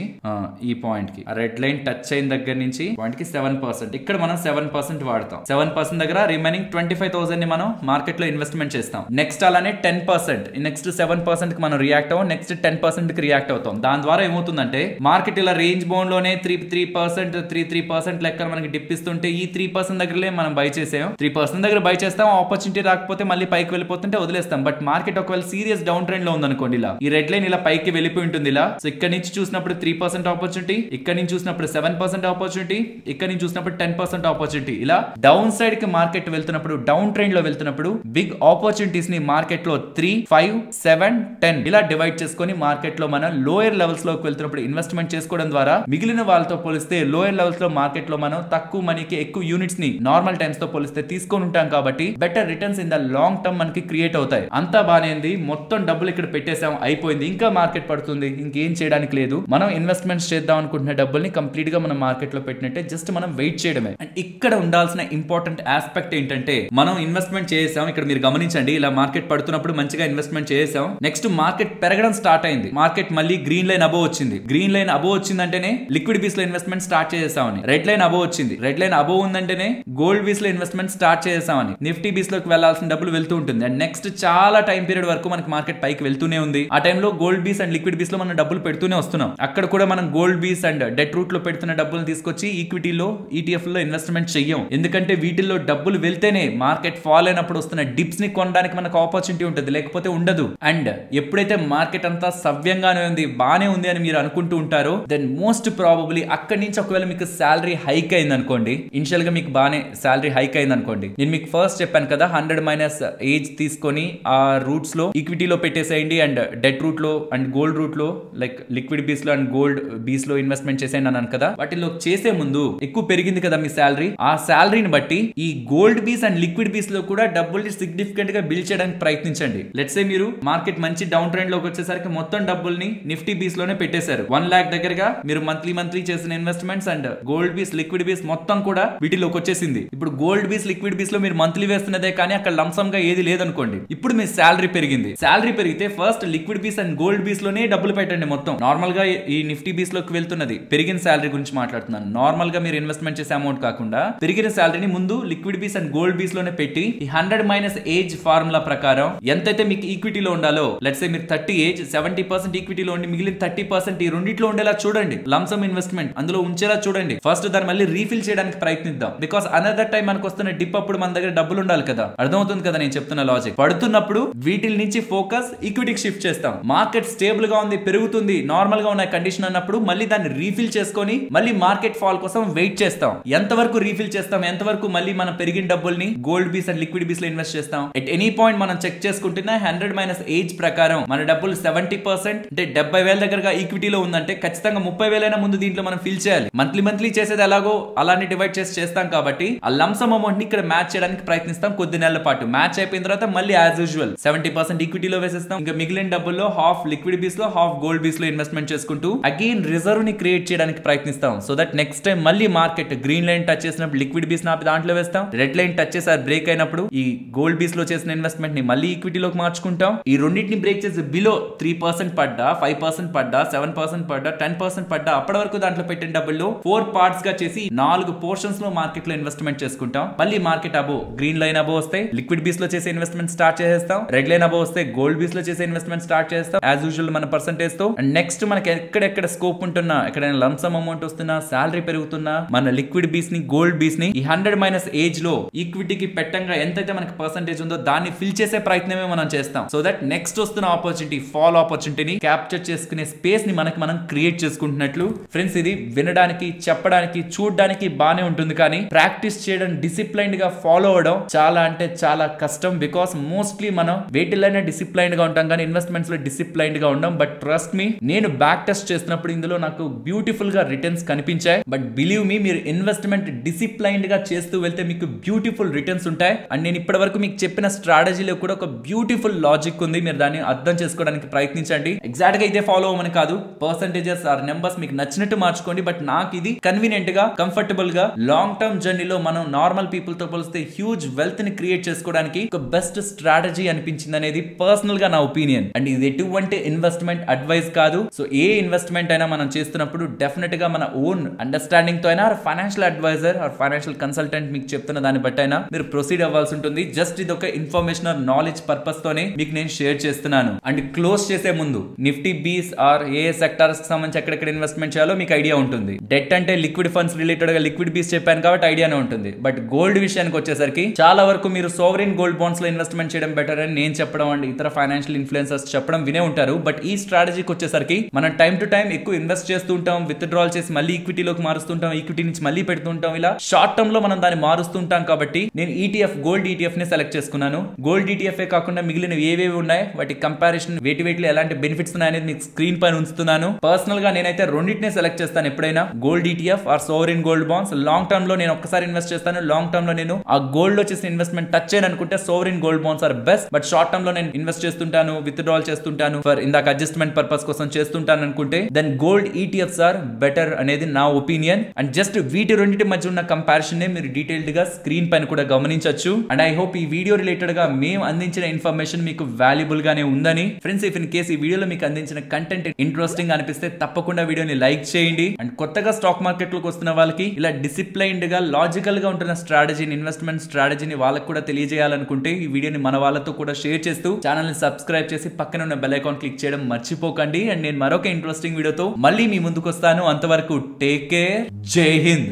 ఈ పాయింట్ కి రెడ్ లైన్ టచ్ అయిన దగ్గర నుంచి పాయింట్ కి 7%, ఇక్కడ మనం 7% వాడతాం. 7% దగ్గర రిమైనింగ్ 25,000 ని మనం మార్కెట్ లో ఇన్వెస్ట్మెంట్ చేస్తాం. నెక్స్ట్ అలానే 10%, నెక్స్ట్ 7% కి మనం రియాక్ట్ అవ్వం, నెక్స్ట్ 10% కి రియాక్ట్ అవుతాం. దాని ద్వారా ఏమవుతుందంటే మార్కెట్ ఇలా రేంజ్ బౌండ్ లోనే 3% లెక్క మనకి డిప్ ఇస్తుంటే ఈ 3% దగ్గరలే మనం బై చేసాం, 3% దగ్గర బై చేస్తాం, ఆపర్చునిటీ రాకపోతే మళ్ళీ పైకి వెళ్ళిపోతుంటే వదిలేస్తాం. బట్ మార్కెట్ ఒకవేళ సీరియస్ డౌన్ ట్రెండ్ లో ఉందనుకోండి, ఇలా ఈ రెడ్ లైన్ ఇలా పైకి వెళ్ళిపోయి ఉంటుంది ఇలా. సో ఇక్కడ నుంచి చూసినప్పుడు 3% ఆపర్చునిటీ, ఇక్కడ నుంచి చూసినప్పుడు 7% ఆపర్చునిటీ, ఇక్కడ నుంచి చూసినప్పుడు 10% ఆపర్చునిటీ. ఇలా డౌన్ సైడ్ కి మార్కెట్ వెళ్తున్నప్పుడు, డౌన్ ట్రెండ్ లో వెళ్తున్నప్పుడు బిగ్ ఆపర్చునిటీస్ ని మార్కెట్ లో 3, 5, 7, 10 ఇలా డివైడ్ చేసుకొని మార్కెట్ లో మనం లోయర్ లెవెల్స్ లోకి వెళ్తున్నప్పుడు ఇన్వెస్ట్మెంట్ చేసుకోవడం ద్వారా మిగిలిన వాళ్ళతో పోలిస్తే లోయర్ లెవెల్స్ లో మార్కెట్ లో మనం తక్కువ మనీకి ఎక్కువ యూనిట్స్ ని నార్మల్ టైమ్స్ తో పోలిస్తే తీసుకొని ఉంటాం కాబట్టి better returns in the long term మనకి క్రియేట్ అవుతాయి. అంతా బానే ఉంది, మొత్తం డబ్బులు ఇక్కడ పెట్టేసాం, అయిపోయింది, ఇంకా మార్కెట్ పడుతుంది, ఇంకేం చేయడానికి లేదు. మనం ఇన్వెస్ట్మెంట్స్ చేద్దాం అనుకుంటున్న డబ్బుల్ని కంప్లీట్ గా మనం మార్కెట్ లో పెట్టినట్టే జస్ట్ మనం వెయిట్ చేయడమే. అండ్ ఇక్కడ ఉండాల్సిన ఇంపార్టెంట్ ఆస్పెక్ట్ ఏంటంటే మనం ఇన్వెస్ట్మెంట్ చేసాం, ఇక్కడ మీరు గమనించండి, ఇలా మార్కెట్ పడుతున్నప్పుడు మంచిగా ఇన్వెస్ట్మెంట్ చేసాం, నెక్స్ట్ మార్కెట్ పెరగడం స్టార్ట్ అయింది, మార్కెట్ మళ్ళీ గ్రీన్ లైన్ అబోవ్ వచ్చింది, గ్రీన్ లైన్ అబోవ్ వచ్చిందంటేనే లిక్విడ్ బీస్ లో ఇన్వెస్ట్మెంట్ స్టార్ట్ చేసామని, రెడ్ లైన్ అబోవ్ వచ్చింది, రెడ్ లైన్ అబోవ్ ఉందంటేనే గోల్డ్ బీస్ లో ఇన్వెస్ట్మెంట్ స్టార్ట్ చేసామని, నిఫ్టీ బీస్ లోకి వెళ్లాల్సిన డబ్బులు వెళ్తూ ఉంటుంది. అండ్ నెక్స్ట్ చాలా టైం పీరియడ్ వరకు మనకి మార్కెట్ పైకి వెళ్తూనే ఉంది. ఆ టైంలో గోల్డ్ బీస్ అండ్ లిక్విడ్ బీస్ లో మనం డబ్బులు పెడుతూనే వస్తున్నాం. అక్కడ కూడా మనం gold bees and debt route లో పెడుతున్న డబ్బులు తీసుకొచ్చి ఈక్విటీలో, ఈటీఎఫ్ లో ఇన్వెస్ట్మెంట్ చెయ్యం, ఎందుకంటే వీటిల్లో డబ్బులు వెళ్తేనే మార్కెట్ ఫాల్ అయినప్పుడు వస్తున్న డిప్స్ ని కొనడానికి మనకు ఆపర్చునిటీ ఉంటుంది, లేకపోతే ఉండదు. అండ్ ఎప్పుడైతే మార్కెట్ అంతా సవ్యంగానే ఉంది, బానే ఉంది అని మీరు అనుకుంటూ ఉంటారో, దెన్ మోస్ట్ ప్రాబబ్లీ అక్కడి నుంచి ఒకవేళ మీకు శాలరీ హైక్ అయింది అనుకోండి, ఇనిషియల్ గా మీకు బానే శాలరీ హైక్ అయింది అనుకోండి, నేను మీకు ఫస్ట్ చెప్పాను కదా 100- ఏజ్ తీసుకొని ఆ రూట్స్ లో ఈక్విటీలో పెట్టేసేయండి అండ్ డెట్ రూట్ లో అండ్ గోల్డ్ రూట్ లో, లైక్ లిక్విడ్ బీస్ లో అండ్ గోల్డ్ బీస్ లో ఇన్వెస్ట్మెంట్ చేసేయండి అన్నాను కదా. వాటిలో చేసే ముందు ఎక్కువ పెరిగింది కదా మీ శాలరీ, ఆ శాలరీని బట్టి ఈ గోల్డ్ బీస్ అండ్ లిక్విడ్ బీస్ లో కూడా డబ్బుల్ని సిగ్నిఫికెంట్ గా బిల్డ్ చేయడానికి ప్రయత్నించండి. లెట్స్ సే మీరు మార్కెట్ మంచి డౌన్ ట్రెండ్ లోకి వచ్చేసరికి మొత్తం డబ్బుల్ని నిఫ్టీ బీస్ లోనే పెట్టేశారు, 1 lakh దగ్గరగా మీరు మంత్లీ చేసిన ఇన్వెస్ట్మెంట్స్ అండ్ గోల్డ్ బీస్, లిక్విడ్ బీస్ మొత్తం కూడా వీటిలోకి వచ్చేసింది. ఇప్పుడు గోల్డ్ బీస్, లిక్విడ్ బీస్ లో మీరు మంత్లీ వేస్తున్నదే కానీ అక్కడ లంసమ్ గా ఏది లేదనుకోండి, ఇప్పుడు మీ శాలరీ పెరిగింది, శాలరీ పెరిగితే first liquid bees and gold బీస్ లోనే డబ్బులు పెట్టండి. మొత్తం నార్మల్ గా ఈ నిఫ్టీ బీస్ లోకి వెళ్తున్నది పెరిగిన శాలరీ గురించి మాట్లాడుతున్నాను, నార్మల్ గా మీరు ఇన్వెస్ట్మెంట్ చేసే అమౌంట్ కాకుండా పెరిగిన శాలరీని ముందు లిక్విడ్ బీస్ అండ్ గోల్డ్ బీస్ లోనే పెట్టి ఈ 100- ఏజ్ ఫార్ములా ప్రకారం ఎంతైతే మీకు ఈక్విటీలో ఉండాలో, లెట్స్ సే మీరు 30 ఏజ్ 70% ఈక్విటీలో ఉండి మిగిలిన 30% ఈ రెండిట్లో ఉండేలా చూడండి, లంసమ్ ఇన్వెస్ట్మెంట్ అందులో ఉంచేలా చూడండి. ఫస్ట్ దాన్ని మళ్ళీ రీఫిల్ చేయడానికి ప్రయత్నిద్దాం, బికాస్ అనదర్ టైం మనకు వస్తున్న డిప్ అప్పుడు మన దగ్గర డబ్బులు ఉండాలి కదా, అర్థమవుతుంది కదా నేను చెప్తున్న లాజిక్. పడుతున్నప్పుడు వీటి నుంచి ఫోకస్ ఈక్విటీకి షిఫ్ట్ చేస్తాం, మార్కెట్ స్టేబుల్ గా ఉంది, పెరుగుతుంది, నార్మల్ గా ఉన్న కండిషన్ అన్నప్పుడు మళ్ళీ దాన్ని రీఫిల్ చేసుకొని మళ్ళీ మార్కెట్ ఫాల్ కోసం వెయిట్ చేస్తాం. ఎంతవరకు రీఫిల్ చేస్తాం, ఎంతవరకు మళ్ళీ మనం పెరిగిన డబ్బుల్ని గోల్డ్ బీస్ అండ్ లిక్విడ్ బీస్ లో ఇన్వెస్ట్ చేస్తాం. ఎట్ ఎనీ పాయింట్ మనం చెక్ చేసుకుంటున్న 100- ఏజ్ ప్రకారం మన డబ్బులు 70% అంటే 70,000 దగ్గరగా ఈక్విటీలో ఉందంటే ఖచ్చితంగా 30,000 ముందు దీంట్లో మనం ఫిల్ చేయాలి. మంత్లీ చేసేది ఎలాగో అలానే డివైడ్ చేసి చేస్తాం కాబట్టి ఆ లంసమ్ అమౌంట్ ని ఇక్కడ మ్యాచ్ చేయడానికి ప్రయత్నిస్తాం కొద్ది నెలల పాటు. మ్యాచ్ అయిపోయిన తర్వాత మళ్ళీ యాజ్ యూజువల్ 70% ఈక్విటీలో వేసేస్తాం, ఇంకా మిగిలిన డబ్బుల్లో హాఫ్ లిక్విడ్ బీస్ లో, హాఫ్ గోల్డ్ బీస్ లో ఇన్వెస్ట్మెంట్ చేసుకుంటూ అగైన్ రిజర్వ్ ని క్రియేట్ చేయడానికి ప్రయత్నిస్తాం. సో దట్ నెక్స్ట్ టైం మళ్ళీ మార్కెట్ గ్రీన్ లైన్ టచ్ చేసినప్పుడు లిక్విడ్ బీస్ నాపి దాంట్లో వేస్తాం, రెడ్ లైన్ టచ్ చేసి బ్రేక్ అయినప్పుడు ఈ గోల్డ్ బీస్ లో చేసిన ఇన్వెస్ట్మెంట్ ని మళ్ళీ ఈక్విటీలోకి మార్చుకుంటాం. ఈ రెండింటిని బ్రేక్ చేసి బిలో 3% పడ్డా, 5% పడ్డా, 7% పడ్డా, 10% పడ్డా అప్పటి వరకు దాంట్లో పెట్టిన డబ్బుల్లో 4 పార్ట్స్ గా చేసి 4 పోర్షన్స్ లో మార్కెట్ లో ఇన్వెస్ట్మెంట్ చేసుకుంటాం. మళ్ళీ మార్కెట్ అబో గ్రీన్ లైన్ అబో వస్తే లిక్విడ్ బీస్ లో చేసే ఇన్వెస్ట్మెంట్ స్టార్ట్ చేసేస్తాం, రెడ్ లైన్ అబో వస్తే గోల్డ్ బీస్ లో చేసే ఇన్వెస్ట్మెంట్ స్టార్ట్ చేస్తాం యాజ్ యూజువల్ మన పర్సెంటేజ్ తో. అండ్ నెక్స్ట్ మనకి ఎక్కడెక్కడ స్కోప్ ఉంటున్నా, ఎక్కడైనా లంసమ్ అమౌంట్ వస్తున్నా, శాలరీ పెరుగుతున్నా, మన లిక్విడ్ బీస్ ని, గోల్డ్ బీస్ ని ఈ 100- ఏజ్ లో ఈక్విటీకి పెట్టంగా ఎంతైతే మనకి పర్సెంటేజ్ ఉందో దాన్ని ఫిల్ చేసే ప్రయత్నమే మనం చేస్తాం. సో దట్ నెక్స్ట్ వస్తున్న ఆపర్చునిటీ, ఫాల్ ఆపర్చునిటీని క్యాప్చర్ చేసుకునే స్పేస్ ని మనం క్రియేట్ చేసుకుంటున్నట్లు. ఫ్రెండ్స్, ఇది వినడానికి, చెప్పడానికి, చూడడానికి బానే ఉంటుంది, కానీ ప్రాక్టీస్ చేయడం, డిసిప్లైన్డ్ గా ఫాలో అవడం చాలా అంటే చాలా కష్టం. బికాస్ మోస్ట్లీ మనం వేటిల్లోనే డిసిప్లైన్డ్ గా ఉంటాం కానీ ఇన్వెస్ట్మెంట్స్ లో డిసిప్లైన్డ్ గా ఉండం. బట్ ట్రస్ట్ మీ, నేను బ్యాక్ టెస్ట్ చేస్తున్న చూసినప్పుడు ఇందులో నాకు బ్యూటిఫుల్ గా రిటర్న్స్ కనిపించాయి. బట్ బిలీవ్ మీ, మీరు ఇన్వెస్ట్మెంట్ డిసిప్లైన్డ్ గా చేస్తూ వెళ్తే మీకు బ్యూటిఫుల్ రిటర్న్స్ ఉంటాయి. అండ్ నేను ఇప్పటి వరకు మీకు చెప్పిన స్ట్రాటజీలో కూడా ఒక బ్యూటిఫుల్ లాజిక్ ఉంది. మీరు దాన్ని అర్థం చేసుకోవడానికి ప్రయత్నించండి. ఎగ్జాక్ట్ గా ఇదే ఫాలో అవ్వమని కాదు, పర్సెంటేజెస్ ఆర్ నెంబర్స్ మీకు నచ్చినట్టు మార్చుకోండి. బట్ నాకు ఇది కన్వీనియంట్ గా, కంఫర్టబుల్ గా లాంగ్ టర్మ్ జర్నీలో మనం నార్మల్ పీపుల్ తో పోలిస్తే హ్యూజ్ వెల్త్ ని క్రియేట్ చేసుకోవడానికి ఒక బెస్ట్ స్ట్రాటజీ అనిపించింది అనేది పర్సనల్ గా నా ఒపీనియన్. అండ్ ఇది ఎటువంటి ఇన్వెస్ట్మెంట్ అడ్వైస్ కాదు. సో ఏ ఇన్వెస్ట్మెంట్ అయినా మనం చేస్తున్నప్పుడు డెఫినెట్ గా మన ఓన్ అండర్స్టాండింగ్ తో అయినా, financial adviser or financial consultant మీకు చెప్తున్న దాన్ని బట్టి అయినా మీరు ప్రొసీడ్ అవ్వాల్సి ఉంటుంది. జస్ట్ ఇది ఒక ఇన్ఫర్మేషన్ ఆర్ నాలెడ్జ్ పర్పస్ తోనే మీకు నేను షేర్ చేస్తున్నాను. అండ్ క్లోజ్ చేసే ముందు Nifty Bs are A sectors కి సంబంధించి ఎక్కడెక్కడ ఇన్వెస్ట్మెంట్ చేయాలో మీకు ఐడియా ఉంటుంది. డెట్ అంటే లిక్విడ్ ఫండ్స్ రిలేటెడ్ గా లిక్విడ్ బీస్ చెప్పాను కాబట్టి ఐడియానే ఉంటుంది. బట్ గోల్డ్ విషయానికి వచ్చేసరికి చాలా వరకు మీరు సోవరెన్ గోల్డ్ బాండ్స్ లో ఇన్వెస్ట్మెంట్ చేయడం బెటర్ అని నేను చెప్పడం అండ్ ఇతర ఫైనాన్షియల్ ఇన్ఫ్లుయెన్సర్స్ చెప్పడం వినే ఉంటారు. బట్ ఈ స్ట్రాటజీకి వచ్చేసరికి మనం టైం టు టైం ఎక్కువ ఇన్వెస్ట్ చేస్తూ ఉంటాం, విత్ డ్రాల్ చేసి మళ్ళీ ఈక్విటీలోకి మారుస్తుంటాం, ఈక్విటీ నుంచి మళ్ళీ పెడుతుంటాం. ఇలా షార్ట్ టర్మ్ లో మనం దాన్ని మారుస్తుంటాం. కాబట్టి నేను ఈటీఎఫ్, గోల్డ్ ఈటీఎఫ్ ని సెలెక్ట్ చేసుకున్నాను. గోల్డ్ ఈటీఎఫ్ కాకుండా మిగిలిన ఏవేవి ఉన్నాయి, వాటి కంపారిజన్, వేటిలో ఎలాంటి బెనిఫిట్స్ ఉన్నాయనేది మీకు స్క్రీన్ పైన ఉంచుతున్నాను. పర్సనల్ గా నేనైతే రెండింటినే సెలెక్ట్ చేస్తాను ఎప్పుడైనా, gold ETF or sovereign gold bonds. Long term లో నేను ఒక్కసారి ఇన్వెస్ట్ చేస్తాను. లాంగ్ టర్మ్ లో నేను ఆ గోల్డ్ లో చేసిన ఇన్వెస్ట్మెంట్ టచ్ చేయను అనుకుంటే sovereign gold bonds are best. But short term లో నేను ఇన్వెస్ట్ చేస్తుంటాను, విత్ డ్రాల్ చేస్తుంటాను, ఫర్ ఇందాక అడ్జస్ట్మెంట్ పర్పస్ కోసం చేస్తుంటాను అనుకుంటే then gold ETFs are better అనేది నా ఒపీనియన్. అండ్ జస్ట్ వీటి రెండింటి మధ్య ఉన్న కంపారిజన్ నే మీరు డీటెయిల్డ్ గా స్క్రీన్ పైన కూడా గమనించవచ్చు. అండ్ ఐ హోప్ ఈ వీడియో రిలేటెడ్ గా మేము అందించిన ఇన్ఫర్మేషన్ మీకు వాల్యుబుల్ గానే ఉందని. ఫ్రెండ్స్, ఇఫ్ ఇన్ కేస్ ఈ వీడియోలో మీకు అందించిన కంటెంట్ ఇంట్రెస్టింగ్ అనిపిస్తే తప్పకుండా వీడియోని లైక్ చేయండి. అండ్ కొత్తగా స్టాక్ మార్కెట్ లోకి వస్తున్న వాళ్ళకి ఇలా డిసిప్లైన్డ్ గా, లాజికల్ గా ఉంటున్న స్ట్రాటజీని, ఇన్వెస్ట్మెంట్ స్ట్రాటజీని వాళ్ళకి కూడా తెలియజేయాలనుకుంటే ఈ వీడియోని మన వాళ్ళతో కూడా షేర్ చేస్తూ ఛానల్ ని సబ్స్క్రైబ్ చేసి పక్కన ఉన్న బెల్ ఐకాన్ క్లిక్ చేయడం మర్చిపోకండి. అండ్ నేను మరొక ఇంట్రెస్టింగ్ వీడియోతో మళ్ళీ మీ ముందుకు వస్తాను. అంతవరకు టేక్ కేర్. జై హింద్.